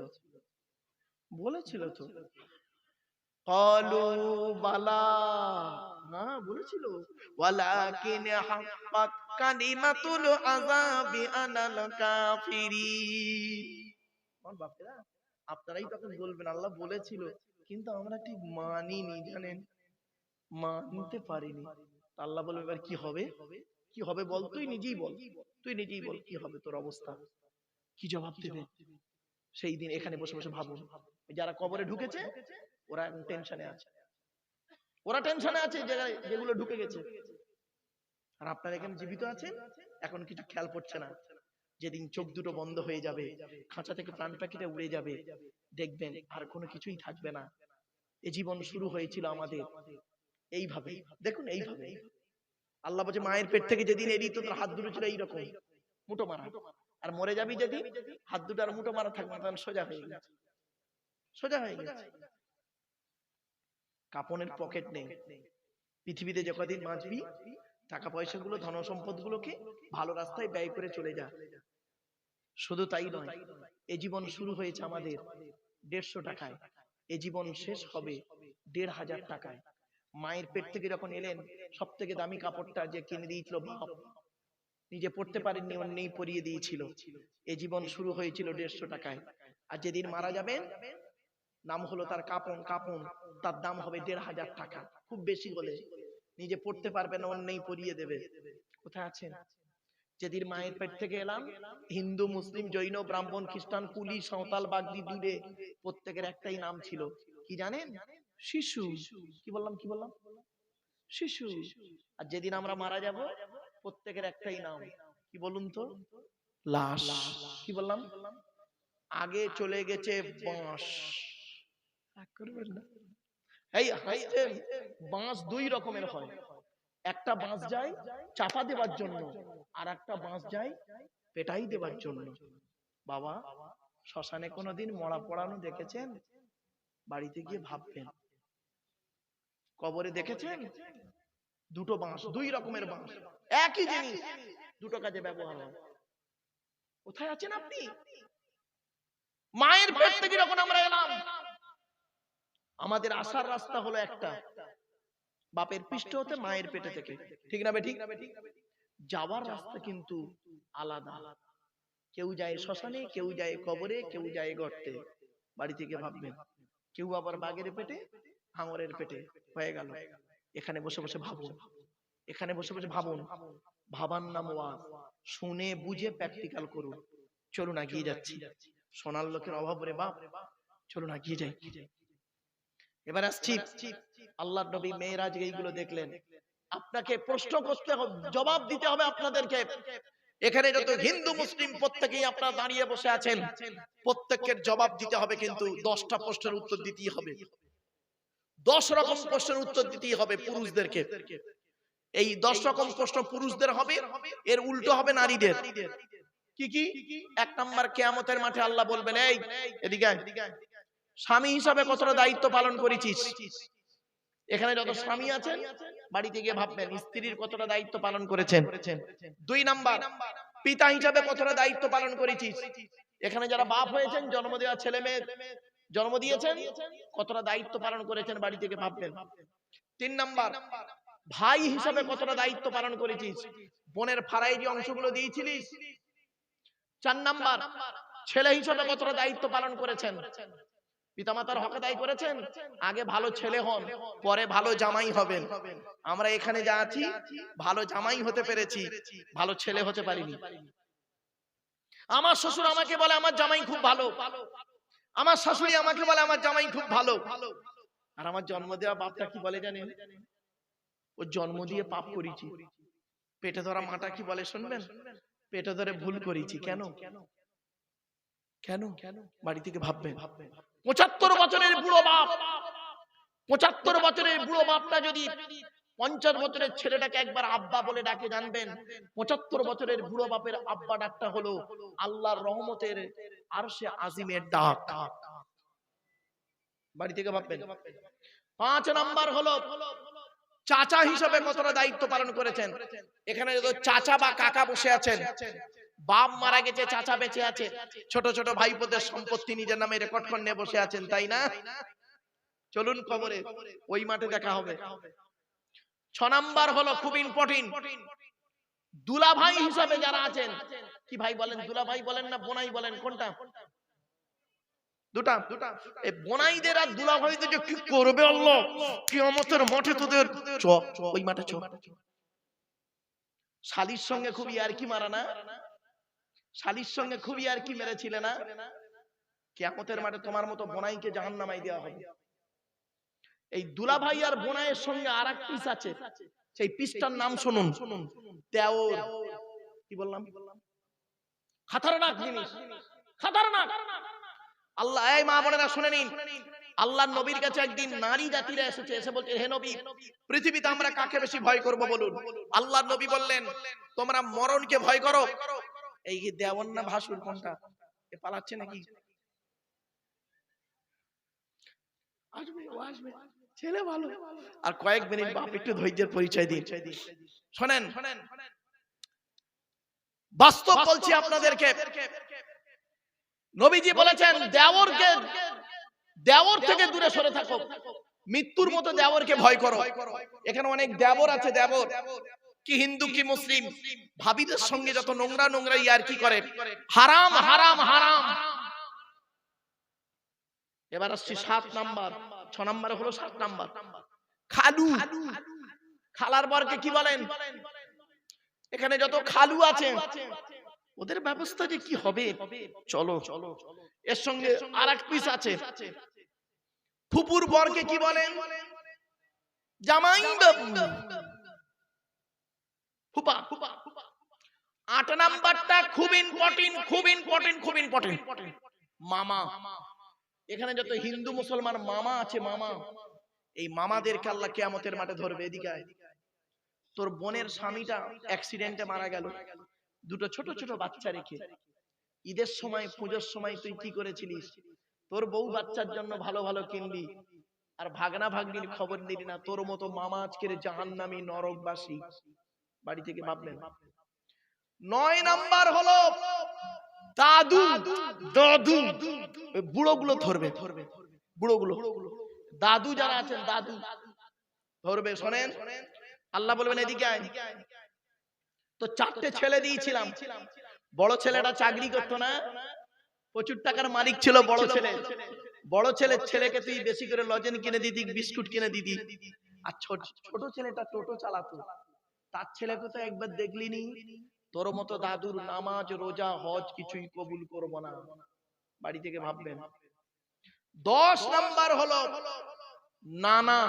S1: বলেছিল তো। ক্বালু বালা, হ্যাঁ বলেছিল, ওয়ালাকিন হাক্কাত কালিমাতুল আযাবি আলাল কাফিরিন। আমার বাপেরা, আপনারাই তখন বলবেন, আল্লাহ বলেছিল, কিন্তু আমরা ঠিক মানিনি, জানেন, মানতে পারিনি। আল্লাহ বলবে, এবার কি হবে? কি হবে বল, তুই নিজেই বল, তুই নিজেই বল, কি হবে তোর অবস্থা? কি জবাব দেবে সেই দিন? এখানে বসে বসে ভাবুন, যারা কবরে ঢুকেছে ওরা এখন টেনশনে আছে, ওরা টেনশনে আছে যেগুলো ঢুকে গেছে। আর আপনারা এখানে জীবিত আছেন, এখন কিছু খেয়াল পড়ছে না। যেদিন চোখ দুটো বন্ধ হয়ে যাবে, খাঁচা থেকে প্রাণ পাখিটা উড়ে যাবে, দেখবেন আর কোনো কিছুই থাকবে না। এই জীবন শুরু হয়েছিল আমাদের এইভাবে, দেখুন এইভাবে। আল্লাহ বলছে মায়ের পেট থেকে যেদিন এলি তোর হাত দুটো ছিল এইরকম মুঠো মারা, আর মরে যাবি যেদিন হাত দুটো আর মুঠো মারা থাকবে না, তখন সোজা হয়ে গেছে, সোজা হয়ে গেছে। কাপনের পকেট নেই। পৃথিবীতে যে কদিন বাঁচবি, টাকা পয়সা গুলো, ধন সম্পদ গুলোকে ভালো রাস্তায় ব্যয় করে চলে যা। শুধু তাই নয়, এ জীবন শুরু হয়েছে আমাদের 150 টাকায়, এ জীবন শেষ হবে 1500 টাকায়। মায়ের পেট থেকে যখন এলেন, সব থেকে দামি কাপড়টা যে কিনে দিয়েছিল বাপ, নিজে পড়তে পারেননি, অন্যই পরিয়ে দিয়েছিল। এ জীবন শুরু হয়েছিল 150 টাকায়। আর যেদিন মারা যাবেন, নাম হলো তার কাপন, তার দাম হবে 1500 টাকা, খুব বেশি হলে। নিজে পড়তে পারবে না, অন্যই পরিয়ে দেবে। কোথায় আছেন? যেদিন মায়ের পেট থেকে এলাম, হিন্দু, মুসলিম, জৈন, ব্রাহ্মণ, খ্রিস্টান, কুলি, সাঁওতাল, বাগদি, দুলে, প্রত্যেকের একটাই নাম ছিল, কি জানেন? শিশু। কি বললাম? শিশু। আর যেদিন আমরা মারা যাব, প্রত্যেকের একটাই নাম, কি বলুন তো? লাশ। কি বললাম? আগে চলে গেছে বাঁশ। এই হাসছেন, বাঁশ দুই রকমের হয়। একটা বাঁশ যায় চাপা দেবার জন্য, আর একটা বাঁশ যায় পেটাই দেবার জন্য। বাবা, শ্মশানে কোনোদিন মরা পড়ানো দেখেছেন? বাড়িতে গিয়ে ভাববেন। কবরে দেখেছেন? দুটো বাঁশ, দুই রকমের বাঁশ, একই জিনিস, দুটো কাজে ব্যবহার হয়। কোথায় আছেন আপনি? মায়ের পেট থেকে যখন আমরা এলাম, আমাদের আসার রাস্তা হলো একটা, বাপের পৃষ্ঠ হতে, মায়ের পেটে থেকে, ঠিক না বেঠিক? যাওয়ার রাস্তা কিন্তু আলাদা। কেউ যায় শ্মশানে, কেউ যায় কবরে, কেউ যায় গর্তে। বাড়ি থেকে ভাববেন। কেউ আবার বাঘের পেটে, হাঙরের পেটে হয়ে গেল। এখানে বসে বসে ভাবুন, এখানে বসে বসে ভাবুন। ভাবার নাম ওয়াজ। শুনে বুঝে প্র্যাকটিক্যাল করুন। চলুন এগিয়ে যাচ্ছি, সোনার লোকের অভাব রে বাপ, চলুন এগিয়ে যাই। এবার আসছি, আল্লাহর নবী মেরাজ এইগুলো দেখলেন। আপনাকে প্রশ্ন করতে হবে, জবাব দিতে হবে আপনাদেরকে। এখানে যত হিন্দু মুসলিম প্রত্যেকেই আপনারা দাঁড়িয়ে বসে আছেন, প্রত্যেকের জবাব দিতে হবে, কিন্তু 10টা প্রশ্নের উত্তর দিতেই হবে। 10 রকম প্রশ্নের উত্তর দিতেই হবে পুরুষদেরকে। এই 10 রকম প্রশ্ন পুরুষদের হবে, এর উল্টো হবে নারীদের। কি কি? 1 নাম্বার, কিয়ামতের মাঠে আল্লাহ বলবেন, এই এদিকে আয়, স্বামী হিসাবে কতটা দায়িত্ব পালন করেছিস? এখানে যত স্বামী আছেন, বাড়িতে গিয়ে ভাববেন স্ত্রীর কতটা দায়িত্ব পালন করেছেন। 2 নাম্বার, পিতা হিসাবে কতটা দায়িত্ব পালন করেছিস? এখানে যারা বাপ হয়েছেন, জন্ম দেওয়া ছেলে মেয়ে জন্ম দিয়েছেন, কতটা দায়িত্ব পালন করেছেন, বাড়ি থেকে ভাববেন। 3 নাম্বার, ভাই হিসাবে কতটা দায়িত্ব পালন করেছিস? বোনের ফারাইজি অংশগুলো দিয়েছিলিস? 4 নাম্বার, ছেলে হিসাবে কতটা দায়িত্ব পালন করেছেন? পিতামাতার হক আদায় করেছেন? আগে ভালো ছেলে হন, পরে ভালো জামাই হবেন। আমরা এখানে যা আছি, ভালো জামাই হতে পেরেছি, ভালো ছেলে হতে পারিনি। আমার শ্বশুর আমাকে বলে আমার জামাই খুব ভালো, আমার শাশুড়ি আমাকে বলে আমার জামাই খুব ভালো। আর আমার জন্ম দেওয়া বাপটা কি বলে জানেন? ও জন্ম দিয়ে পাপ করেছি। পেটে ধরা মাটা কি বলে শুনবেন? পেটে ধরে ভুল করেছি। কেন? বাড়ি থেকে ভাববেন। 75 বছরের বুড়ো বাপ, 75 বছরের বুড়ো বাপটা যদি 50 বছরের ছেলেটাকে একবার আব্বা বলে ডাকে, জানবেন 75 বছরের বুড়ো বাপের আব্বা ডাকটা হলো আল্লাহর রহমতের আরশে আজিমের ডাক। বাড়ি থেকে ভাববেন। 5 নাম্বার হলো চাচা হিসেবে কতটা দায়িত্ব পালন করেছেন। এখানে যদি চাচা বা কাকা বসে আছেন, বাপ মারা গেছে, চাচা বেঁচে আছে, ছোট ছোট ভাইপোদের সম্পত্তি নিজের নামে রেকর্ড করে নিয়ে বসে আছেন, তাই না? চলুন কবরে, ওই মাঠে দেখা হবে। 6 নাম্বার হলো খুব ইম্পর্টেন্ট, দুলা ভাই হিসাবে যারা আছেন। কি ভাই বলেন? দুলা ভাই বলেন না বোনাই বলেন? কোনটা? দুটা। এই বোনাইদের আর দুলা ভাইদের যে কি করবে আল্লাহ কিয়ামতের মাঠে, তোদের চ ওই মাঠে চ। শালির সঙ্গে খুব ইয়ারকি মারা না? শালির সঙ্গে খুব ইয়ারকি মেরেছিলে না? কিয়ামতের মাঠে তোমার মতো বোনাইকে জাহান্নামায় দেওয়া হবে। এই দুলাভাই আর বোনাইয়ের সঙ্গে আরেক পিস আছে, সেই পিসটার নাম শুনুন, দেওর। কি বললাম? খতরনাক জিনিস, খতরনাক। আল্লাহ, এই মা বোনেরা শুনে নিন, আল্লাহর নবীর কাছে একদিন নারী জাতিরা এসেছে, এসে বলছে, হে নবী, পৃথিবীতে আমরা কাকে বেশি ভয় করব বলুন? আল্লাহর নবী বললেন, তোমরা মরণকে ভয় করো। এই দেওর না ভাসুর কোনটা? এ পালাচ্ছে নাকি? আসবে, ও আসবে, ছেলে ভালো। আর কয়েক মিনিট বাপ একটু ধৈর্যের পরিচয় দিন। শোনেন, বাস্তব বলছি আপনাদেরকে, নবীজি বলেছেন দেওর থেকে দূরে সরে থাকো, মৃত্যুর মতো দেওরকে ভয় করো। এখানে অনেক দেবর আছে, দেবর কি হিন্দু কি মুসলিম, ভাবিদের সঙ্গে যত নোংরা নোংরা ইয়ার কি করে, হারাম হারাম হারাম। এবার আসছি 7 নাম্বার, 6 নাম্বার হলো 7 নাম্বার, খালু। খালার বরকে কি বলেন? এখানে যত খালু আছে ওদের ব্যবস্থা যে কি হবে, চলো। এর সঙ্গে আরেক পিস আছে, ফুপুর বরকে কি বলেন? জামাই বাবু, ফুপা। 8 নাম্বারটা খুব ইম্পর্টেন্ট, খুব ইম্পর্টেন্ট, খুব ইম্পর্টেন্ট, মামা। এখানে যত হিন্দু মুসলমান মামা আছে, মামা, এই মামাদেরকে আল্লাহ কিয়ামতের মাঠে ধরবে। এদিকে আয়, তোর বোনের স্বামীটা অ্যাক্সিডেন্টে মারা গেল, দুটো ছোট ছোট বাচ্চা রেখে। ঈদের সময়, পূজোর সময় তুই কি করেছিলিস? তোর বউ বাচ্চার জন্য ভালো ভালো কিনবি, আর ভাগনা ভাগ্নির খবর নিলি না। তোর মতো মামা আজকের জাহান্নামী নরকবাসী। বাড়ি থেকে ভাবলেন। 9 নাম্বার হলো দাদু। দাদু বুড়োগুলো ধরবে, বুড়োগুলো, দাদু যারা আছেন দাদু ধরবে। শোনেন, আল্লাহ বলবেন, এদিকে আয়। তো 4টে ছেলে দিয়েছিলাম, বড় ছেলেটা চাকরি করতো না, প্রচুর টাকার মালিক ছিল বড় ছেলে। বড় ছেলের ছেলেকে তুই বেশি করে লজেন কিনে দিতি, বিস্কুট কিনে দিতি। আর ছোট ছেলেটা টোটো চালাতো, তার ছেলেকে তো একবার দেখলিনি। তোর মতো দাদুর নামাজ রোজা হজ কিছুই কবুল করবো না। বাড়ি থেকে ভাববেন। 10 নাম্বার হলো নানা।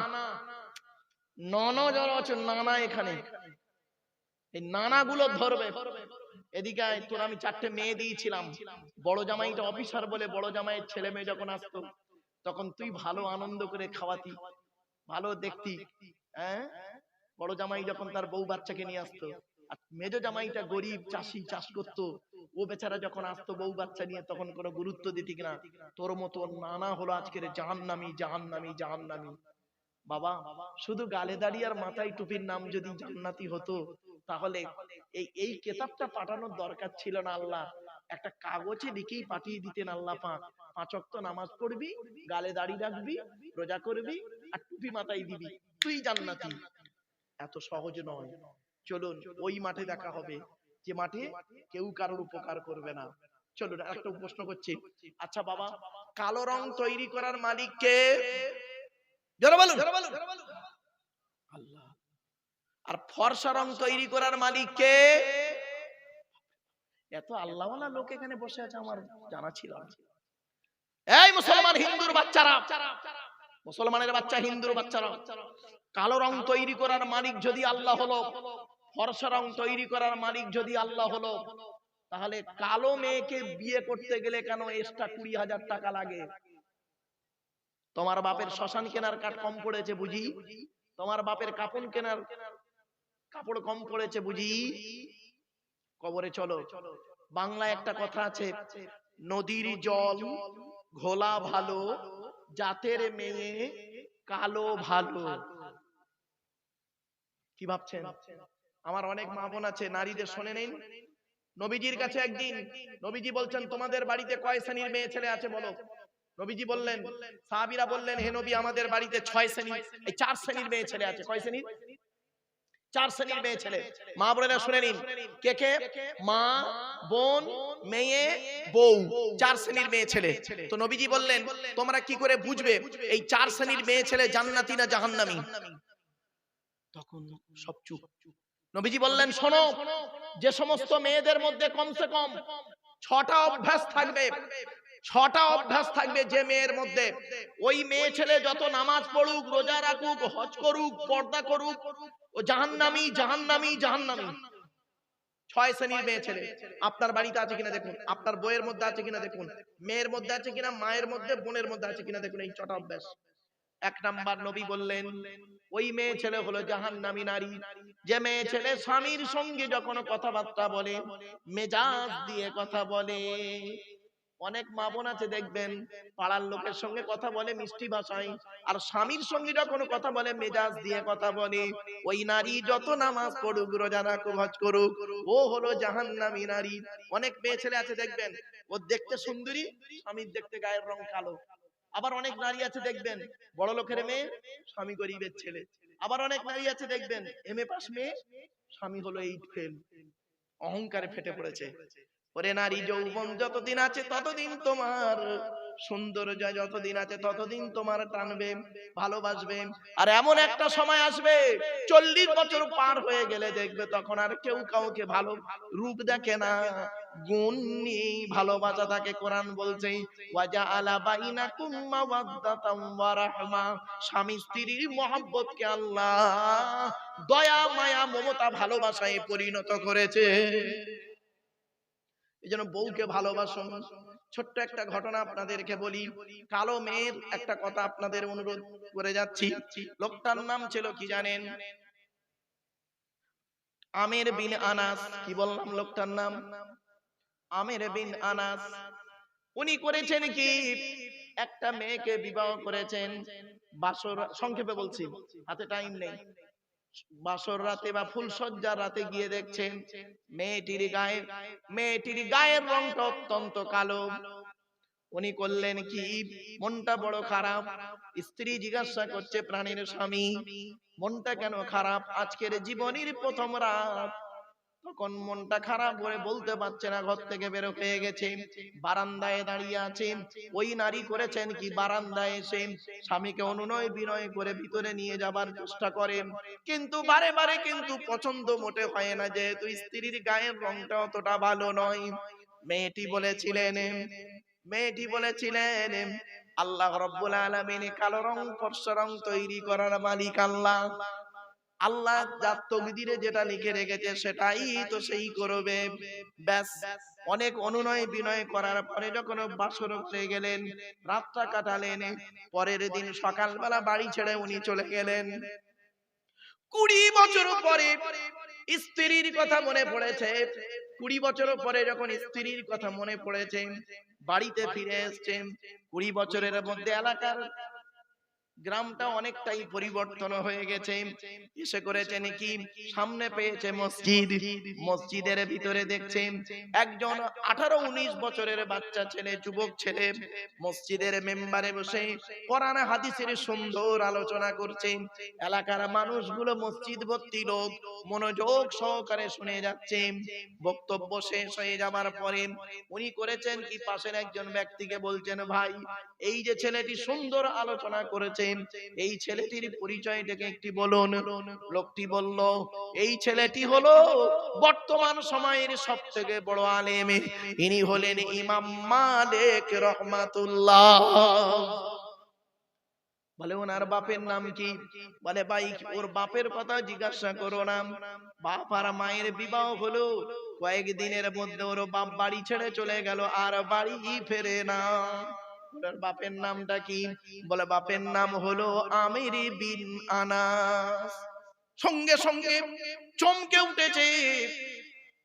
S1: নানা যারা আছে, নানা, এখানে এই নানাগুলো ধরবে। এদিকে তোর আমি 4টে মেয়ে দিয়েছিলাম, বড় জামাইটা অফিসার বলে, বড় জামাইয়ের ছেলে মেয়ে যখন আসতো তখন তুই ভালো আনন্দ করে খাওয়াতি, ভালো দেখতি। হ্যাঁ, বড় জামাই যখন তার বউ বাচ্চাকে নিয়ে আসতো, আর মেজ জামাইটা গরিব চাষি, চাষ করতো, ও বেচারা যখন আসতো বউ বাচ্চা নিয়ে তখন কোনো গুরুত্ব দিতি কিনা? তোর মতো নানা হলো আজকের জাহান্নামী, জাহান্নামী, জাহান্নামী। বাবা, শুধু গালে দাড়ি আর মাথায় টুপির নাম যদি জান্নাতি হতো, তাহলে এই কিতাবটা পাঠানোর দরকার ছিল না। আল্লাহ একটা কাগজে লিখেই পাঠিয়ে দিতেন, আল্লাহ পাক 5 ওয়াক্ত নামাজ পড়বি, গালে দাড়ি রাখবি, রোজা করবি, আর টুপি মাথায় দিবি, তুই জান্নাতি। এত সহজ নয়। চলুন ওই মাঠে দেখা হবে যে মাঠে কেউ কারোর উপকার করবে না। চলুন একটা প্রশ্ন করছি, আচ্ছা বাবা, কালো রং তৈরি করার মালিক কে? জোরে বলুন। আল্লাহ। আর ফর্সা রং তৈরি করার মালিক কে? এত আল্লাহওয়ালা লোক এখানে বসে আছে, আমার জানা ছিল না। এই মুসলমান হিন্দুর বাচ্চারা, মুসলমানের বাচ্চা, হিন্দুর বাচ্চারা, কালো রং তৈরি করার মালিক যদি আল্লাহ হলো, ফর্সা রং তৈরি করার মালিক যদি আল্লাহ হলো, তাহলে কালো মেয়েকে বিয়ে করতে গেলে কেন এক্সট্রা 20,000 টাকা লাগে? তোমার বাপের শ্মশান কেনার কাঠ কম পড়েছে বুঝি? তোমার বাপের কাপড় কেনার কাপড় কম পড়েছে বুঝি? কবরে চলো। বাংলায় একটা কথা আছে, নদীর জল ঘোলা ভালো, জাতের মেয়ে কালো ভালো। কি ভাবছেন? আমার অনেক মা বোন আছে, নারীদের শুনে নিন। নবীজির কাছে একদিন নবীজি বলছেন, তোমাদের বাড়িতে কয় শ্রেণীর মেয়ে ছেলে আছে বলো? নবীজি বললেন, সাহাবীরা বললেন, হে নবী, আমাদের বাড়িতে 6 শ্রেণীর, এই 4 শ্রেণীর মেয়ে ছেলে আছে। কয় শ্রেণীর? 4 শ্রেণীর মেয়ে ছেলে। মা বোনেরা শুনে নিন, কে কে? মা, বোন, মেয়ে, বউ, 4 শ্রেণীর মেয়ে ছেলে। তো নবীজি বললেন, তোমরা কি করে বুঝবে এই 4 শ্রেণীর মেয়ে ছেলে জান্নাতি না জাহান্নামী? তখন সব চুপ। নবীজি বললেন, শোনো, যে সমস্ত মেয়েদের মধ্যে কমসে কম 6টা অভ্যাস থাকবে, ছটা অভ্যাস থাকবে যে মেয়ের মধ্যে। ওই মেয়ে ছেলে যত নামাজ পড়ুক, রোজা রাখুক, হজ করুক, পর্দা করুক, ও জাহান্নামী, জাহান্নামী, জাহান্নামী। 6 শ্রেণীর মেয়ে ছেলে। আপনার বাড়িতে আছে কিনা দেখুন, আপনার বইয়ের মধ্যে আছে কিনা দেখুন, মেয়ের মধ্যে আছে কিনা, মায়ের মধ্যে, বোনের মধ্যে আছে কিনা দেখুন। এই ছটা অভ্যাস। 1 নাম্বার নবী বললেন ওই মেয়ে ছেলে হলো জাহান্নামী নারী, যে মেয়ে ছেলে স্বামীর সঙ্গে যখন কথাবার্তা বলে মেজাজ দিয়ে কথা বলে। অনেক মা বোন আছে দেখবেন পাড়ার লোকের সঙ্গে কথা বলে মিষ্টি ভাষায়, আর স্বামীর সঙ্গে যখন কথা বলে মেজাজ দিয়ে কথা বলে। ওই নারী যত নামাজ পড়ুক, রোজা রাখুক, হজ করুক, ও হলো জাহান্নামী নারী। অনেক মেয়ে ছেলে আছে দেখবেন ও দেখতে সুন্দরী, স্বামীর দেখতে গায়ের রং কালো। আবার অনেক নারী আছে দেখবেন বড় লোকের মেয়ে, স্বামী গরিবের ছেলে। আবার অনেক নারী আছে দেখবেন এমএ পাস মেয়ে, স্বামী হলো 8 ফেল, অহংকারে ফেটে পড়েছে। ওরে নারী, যৌবন যতদিন আছে ততদিন তোমার, সৌন্দর্য যতদিন আছে ততদিন তোমার টানবে, ভালোবাসবে। আর এমন একটা সময় আসবে 40 বছর পার হয়ে গেলে দেখবে তখন আর কেউ কাউকে ভালো রূপ দেখে না, গুণ নিয়ে ভালোবাসা থাকে। কোরআন বলছে ওয়াজআলা বাইনাকুম মাওয়াদ্দাতাম ওয়া রাহমা, স্বামী স্ত্রীর মহব্বতকে আল্লাহ দয়া, মায়া, মমতা, ভালোবাসায় পরিণত করেছে। এজন্য বউকে ভালোবাসুন। ছোট্ট একটা ঘটনা আপনাদেরকে বলি। কালো মেয়ের একটা কথা আপনাদের অনুরোধ করে যাচ্ছি। লোকটার নাম ছিল কি জানেন? আমের বিন আনাস। কি বললাম লোকটার নাম? আমের বিন আনাস। উনি করেছেন কি, একটা মেয়েকে বিবাহ করেছেন। বাসর, সংক্ষেপে বলছি, হাতে টাইম নেই। বাসর রাতে বা ফুলসজ্জার রাতে গিয়ে দেখছেন মেয়েটির গায়ের রংটা অত্যন্ত কালো। উনি করলেন কি, মনটা বড় খারাপ। স্ত্রী জিজ্ঞাসা করছে প্রাণের স্বামী, মনটা কেন খারাপ? আজকের জীবনের প্রথম রাত। তখন মনটা খারাপ করে বলতে পারছে না, ঘর থেকে বের হয়ে গেছে, বারান্দায় দাঁড়িয়ে আছে। ওই নারী করেছেন কি, বারান্দায় এসে স্বামীকে অনুনয় বিনয় করে ভিতরে নিয়ে যাবার চেষ্টা করেন, কিন্তু বারে বারে কিন্তু পছন্দ মোটে হয় না, যেহেতু স্ত্রীর গায়ের রংটা অতটা ভালো নয়। মেয়েটি বলেছিলেন আল্লাহ রাব্বুল আলামিন কালো রং, ফর্সা রং তৈরি করার মালিক আল্লাহ। আল্লাহ যার তকদিরে যেটা লিখে রেখেছে সেটাই তো সেই করবে। ব্যাস, অনেক অনুনয় বিনয় করার পরে যখন বাসর হয়ে গেলেন, রাতটা কাটালেন, পরের দিন সকালবেলা বাড়ি ছেড়ে উনি চলে গেলেন। 20 বছর পরে স্ত্রীর কথা মনে পড়েছে। 20 বছর পরে যখন স্ত্রীর কথা মনে পড়েছে, বাড়িতে ফিরে এসেছেন। 20 বছরের মধ্যে এলাকার গ্রামটা অনেকটাই পরিবর্তন হয়ে গেছে। এসে করেছেন কি, সামনে পেয়েছে মসজিদ। মসজিদের ভিতরে দেখছেন একজন 18-19 বছরের বাচ্চা ছেলে, যুবক ছেলে মসজিদের মেম্বারে বসে কোরআন হাদিসের সুন্দর আলোচনা করছেন। এলাকার মানুষগুলো, মসজিদ ভর্তি লোক, মনোযোগ সহকারে শুনে যাচ্ছে। বক্তব্য শেষ হয়ে যাবার পরে উনি করেছেন কি, পাশের একজন ব্যক্তিকে বলছেন, ভাই এই যে ছেলেটি সুন্দর আলোচনা করেছে, এই ছেলেটির পরিচয়টাকে একটি বলুন। লোকটি বলল, এই ছেলেটি হলো বর্তমান সময়ের সবথেকে বড় আলেম, ইনি হলেন ইমাম মালিক রাহমাতুল্লাহ। বলে ওনার বাপের নাম কি? বলে ভাই ওর বাপের কথা জিজ্ঞাসা করো না। বাপ আর মায়ের বিবাহ হলো, কয়েকদিনের মধ্যে ওর বাপ বাড়ি ছেড়ে চলে গেল, আর বাড়ি ফেরে না। ওর বাপের নামটা কি? বলে বাপের নাম হলো আমির বিন আনাস। সঙ্গে সঙ্গে চমকে উঠেছে।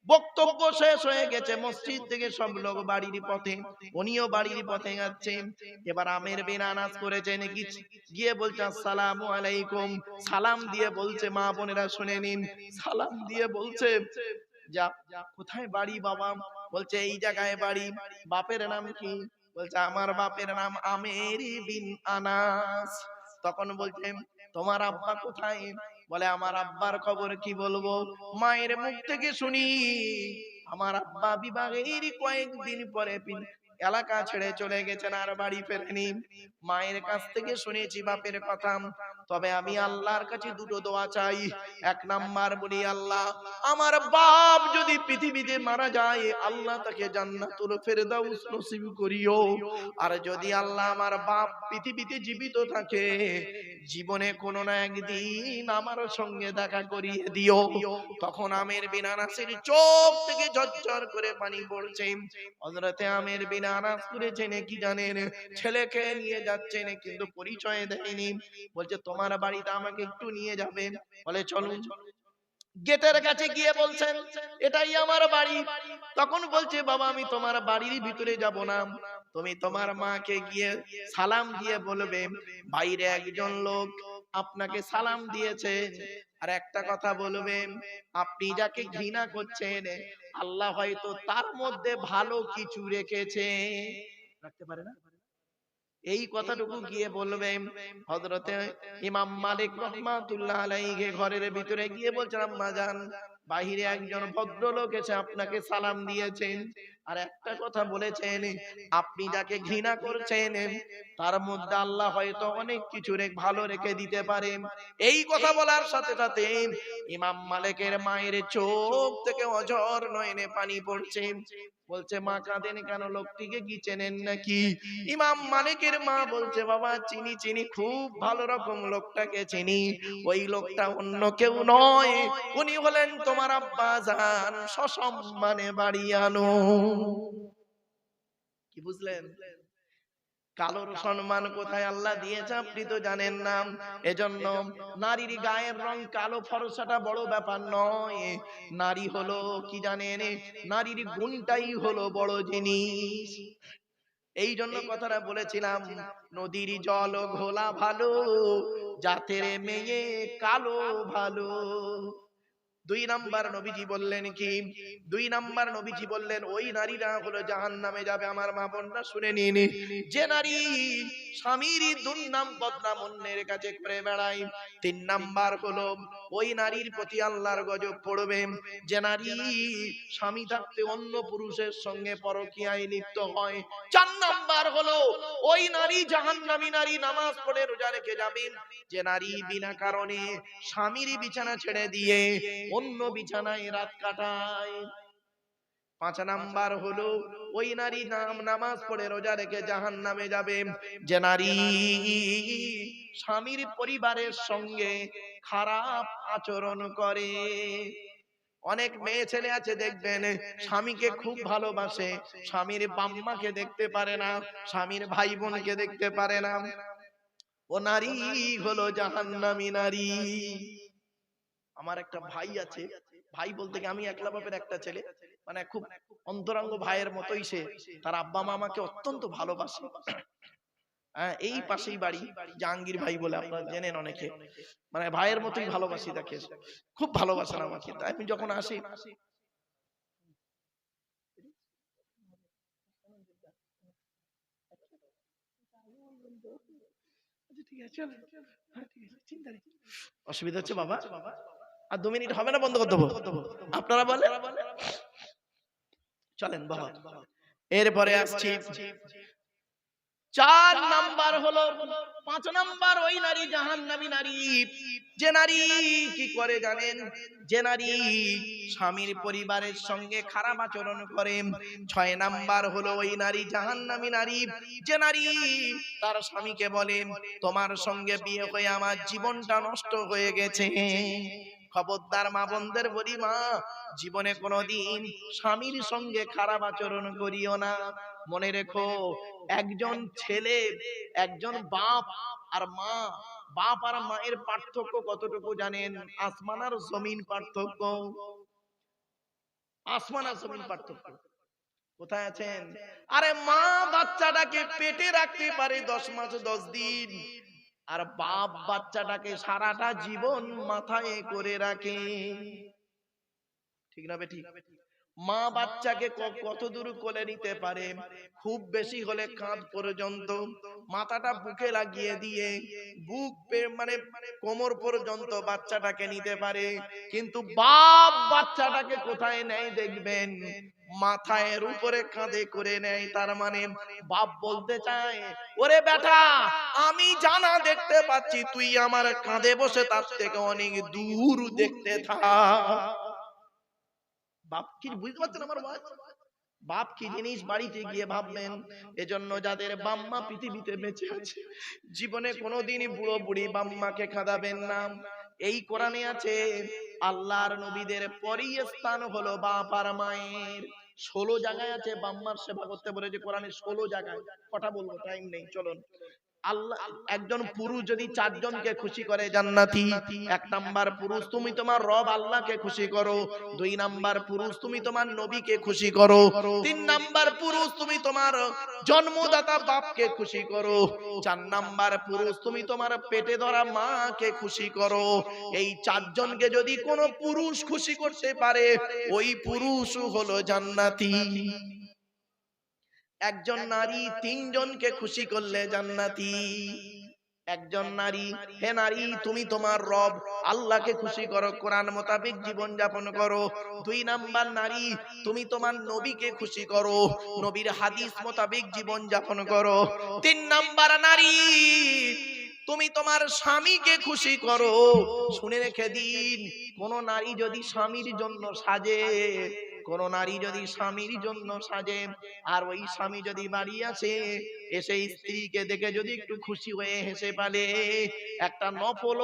S1: বক্তব্য শেষ হয়ে গেছে, মসজিদ থেকে সব লোক বাড়ির পথে, উনিও বাড়ির পথে যাচ্ছেন। এবার আমির বিন আনাস করেছেন কি, গিয়ে বলছে আসসালামু আলাইকুম। সালাম দিয়ে বলছে, মা বোনেরা শুনে নিন, সালাম দিয়ে বলছে, যা কোথায় বাড়ি বাবা? বলছে এই জায়গায় বাড়ি। বাপের নাম কি? বলছে আমার বাপের নাম আমির বিন আনাস। তখন বলছে তোমার আব্বা কোথায়? বলে আমার আব্বার খবর কি বলবো, মায়ের মুখ থেকে শুনি আমার আব্বা বিবাহের কয়েকদিন পরে এলাকা ছেড়ে চলে গেছেন, আর বাড়ি ফেরেনি। মায়ের কাছ থেকে শুনেছি বাপের কথা, তবে আমি আল্লাহর কাছে দুটো দোয়া চাই। এক নাম্বার বলি, আল্লাহ আমার বাপ যদি পৃথিবীতে মারা যায়, আল্লাহ তাকে জান্নাতুল ফেরদাউস নসিব করিও। আর যদি আল্লাহ আমার বাপ পৃথিবীতে জীবিত থাকে, জীবনে কোনো না একদিন আমার সঙ্গে দেখা করিয়ে দিও। তখন আমের বিন আনাসের চোখ থেকে ঝরঝর করে পানি পড়ছে। হযরতে আমের বিন আনাস করেছেন কি জানেন? ছেলেকে নিয়ে যাচ্ছেন কিন্তু পরিচয় দেয়নি। বলছে তোমার বাড়িতে আমাকে একটু নিয়ে যাবেন। বলে চলুন। গেটের কাছে গিয়ে বলছেন এটাই আমার বাড়ি। তখন বলছে বাবা আমি তোমার বাড়ির ভিতরে যাব না, তুমি তোমার মাকে গিয়ে সালাম দিয়ে বলবে বাইরে একজন লোক আপনাকে সালাম দিয়েছে। আর একটা কথা বলবেন, আপনি যাকে ঘৃণা করছেন আল্লাহ হয়তো তার মধ্যে ভালো কিছু রেখেছে। রাখতে পারে না? এই কথাটুকু গিয়ে বলবেন। হযরতে ইমাম মালিক রাহমাতুল্লাহ আলাইহি ঘরের ভিতরে গিয়ে বলছেন আম্মা জান, বাহিরে একজন ভদ্রলোক এসে আপনাকে সালাম দিয়েছেন আর একটা কথা বলেছেন, আপনি যাকে ঘৃণা করছেন তার মধ্যে আল্লাহ হয়তো অনেক কিছু ভালো রেখে দিতে পারে। এই কথা বলার সাথে সাথে ইমাম মালিকের মায়ের চোখ থেকে অঝর নয়নে পানি পড়ছে। বলছে মা কাঁদেন কেন, লোকটিকে কি চেনেন নাকি? ইমাম মালিকের মা বলছে বাবা চিনি চিনি, খুব ভালো রকম লোকটাকে চিনি। ওই লোকটা অন্য কেউ নয়, উনি হলেন তোমার আব্বা জান, সসম্মানে বাড়ি আনো। কি বুঝলেন? কালোর সম্মান কোথায় আল্লাহ দিয়েছে আপনি তো জানেন না। এজন্য নারীর গায়ের রং কালো ফর্সাটা বড় ব্যাপার নয়। নারী হলো কি জানেন, নারীর গুণটাই হলো বড় জিনিস। এই জন্য কথাটা বলেছিলাম, নদীর জল ঘোলা ভালো, জাতের মেয়ে কালো ভালো। দুই নাম্বার নবীজি বললেন কি? দুই নাম্বার নবীজি বললেন ওই নারীরা হলো জাহান্নামে যাবে। আমার মা বোনরা শুনে নিন, যে নারী স্বামীর দুর্নাম বদনাম অন্যের কাছে করে বেড়ায়। তিন নাম্বার হলো ওই নারীর প্রতি আল্লাহর গজব পড়বে। যে নারী স্বামী থাকতে অন্য পুরুষের সঙ্গে পরকীয়ায় লিপ্ত হয়। চার নাম্বার হলো ওই নারী জাহান্নামী নারী, নামাজ পড়ে রোজা রেখে যাবেন। যে নারী বিনা কারণে স্বামীর বিছানা ছেড়ে দিয়ে অন্য বিছানায় রাত কাটায়। পাঁচ নাম্বার হলো ওই নারী নামাজ পড়ে রোজা রেখে জাহান্নামে যাবে। যে নারী স্বামীর পরিবারের সঙ্গে খারাপ আচরণ করে। অনেক মেয়ে ছেলে আছে দেখবেন স্বামীকে খুব ভালোবাসে, স্বামীর বাম্মাকে দেখতে পারে না, স্বামীর ভাই বোনকে দেখতে পারে না। ও নারী হলো জাহান্নামী নারী। আমার একটা ভাই আছে, ভাই বলতে কি আমি একলা বাপের একটা ছেলে, মানে খুব অন্তরঙ্গ ভাইয়ের মতোই সে। তার আব্বা মা আমাকে অত্যন্ত ভালোবাসে। এই পাশেই বাড়ি, জাহাঙ্গীর ভাই বলে আপনারা জেনেন অনেকে, মানে ভাইয়ের মতোই ভালোবাসি তাকে, খুব ভালোবাসেন আমাকে। তাই আমি যখন আসি অসুবিধা হচ্ছে বাবা, আর 2 মিনিট হবে না, বন্ধ করে দেবো আপনারা বলেন। চলেন বাবা, এরপরে আসছি 4 নাম্বার হলো, 5 নাম্বার ওই নারী জাহান্নামী নারী, যে নারী কি করে জানেন? যে নারী স্বামীর পরিবারের সঙ্গে খারাপ আচরণ করে। 6 নাম্বার হলো ওই নারী জাহান্নামী নারী, যে নারী তার স্বামীকে বলে তোমার সঙ্গে বিয়ে হয়ে আমার জীবনটা নষ্ট হয়ে গেছে। খবরদার মা বোনদের বলি, মা জীবনে কোনোদিন স্বামীর সঙ্গে খারাপ আচরণ করিও না। মনে রেখো, একজন ছেলে, একজন বাপ আর মা, বাপ আর মায়ের পার্থক্য কতটুকু জানেন? আসমান আর জমিন পার্থক্য, আসমান আর জমিন পার্থক্য। কোথায় আছেন? আরে মা বাচ্চাটাকে পেটে রাখতে পারে 10 মাস 10 দিন, আর বাপ বাচ্চাটাকে সারাটা জীবন মাথায় করে রাখে। ঠিক না বেঠিক? মা বাচ্চাকে কত দূর কোলে নিতে পারে? খুব বেশি হলে কাঁধ পর্যন্ত, মাথাটা বুকে লাগিয়ে দিয়ে বুক মানে কোমর পর্যন্ত বাচ্চাটাকে নিতে পারে। কিন্তু বাপ বাচ্চাটাকে কোথায় নেয় দেখবেন? মাথার উপরে কাঁধে করে নেয়। তার মানে বাপ বলতে চায়, ওরে বেটা, আমি জানা দেখতে পাচ্ছি, তুই আমার কাঁধে বসে তার থেকে অনেক দূর দেখতে থাক। বাপ কি বুঝতে পারছেন আমার ওয়াজ? বাপ কি জিনিস বাড়িতে গিয়ে ভাববেন। এজন্য যাদের বাম্মা পৃথিবীতে বেঁচে আছে, জীবনে কোনোদিনই বুড়ো বুড়ি বাম্মাকে কাঁদাবেন না। এই কোরআনে আছে, আল্লাহর নবীদের পরই স্থান হলো বাপ আর মায়ের। 16 জায়গায় আছে বাম্মার সেবা করতে বলেছে কোরআনে, 16 জায়গায়। কথা বলবো, টাইম নেই, চলুন। আল্লাহ, একজন পুরুষ যদি 4 জনকে খুশি করে জান্নাতি। 1 নাম্বার পুরুষ, তুমি তোমার রব আল্লাহকে খুশি করো। 2 নাম্বার পুরুষ, তুমি তোমার নবীকে খুশি করো। 3 নাম্বার পুরুষ, তুমি তোমার জন্মদাতা বাপকে খুশি করো। 4 নাম্বার পুরুষ, তুমি তোমার পেটে ধরা মাকে খুশি করো। এই 4 জনকে যদি কোনো পুরুষ খুশি করতে পারে, ওই পুরুষ হলো জান্নাতি। একজন নারী 3 জনকে খুশি করলে জান্নাতি। একজন নারী, হে নারী, তুমি তোমার রব আল্লাহকে খুশি করো, কোরআন মোতাবেক জীবন যাপন করো। 2 নাম্বার নারী, তুমি তোমার নবীকে খুশি করো, নবীর হাদিস মোতাবেক জীবন যাপন করো। 3 নাম্বার নারী, তুমি তোমার স্বামীকে খুশি করো। শুনে রেখে দিন, কোন নারী যদি স্বামীর জন্য সাজে, কোন নারী যদি স্বামীর জন্য সাজে, আর ওই স্বামী যদি বাড়ি আসে, এসে স্ত্রীকে দেখে যদি একটু খুশি হয়ে হেসে পালে, একটা নফল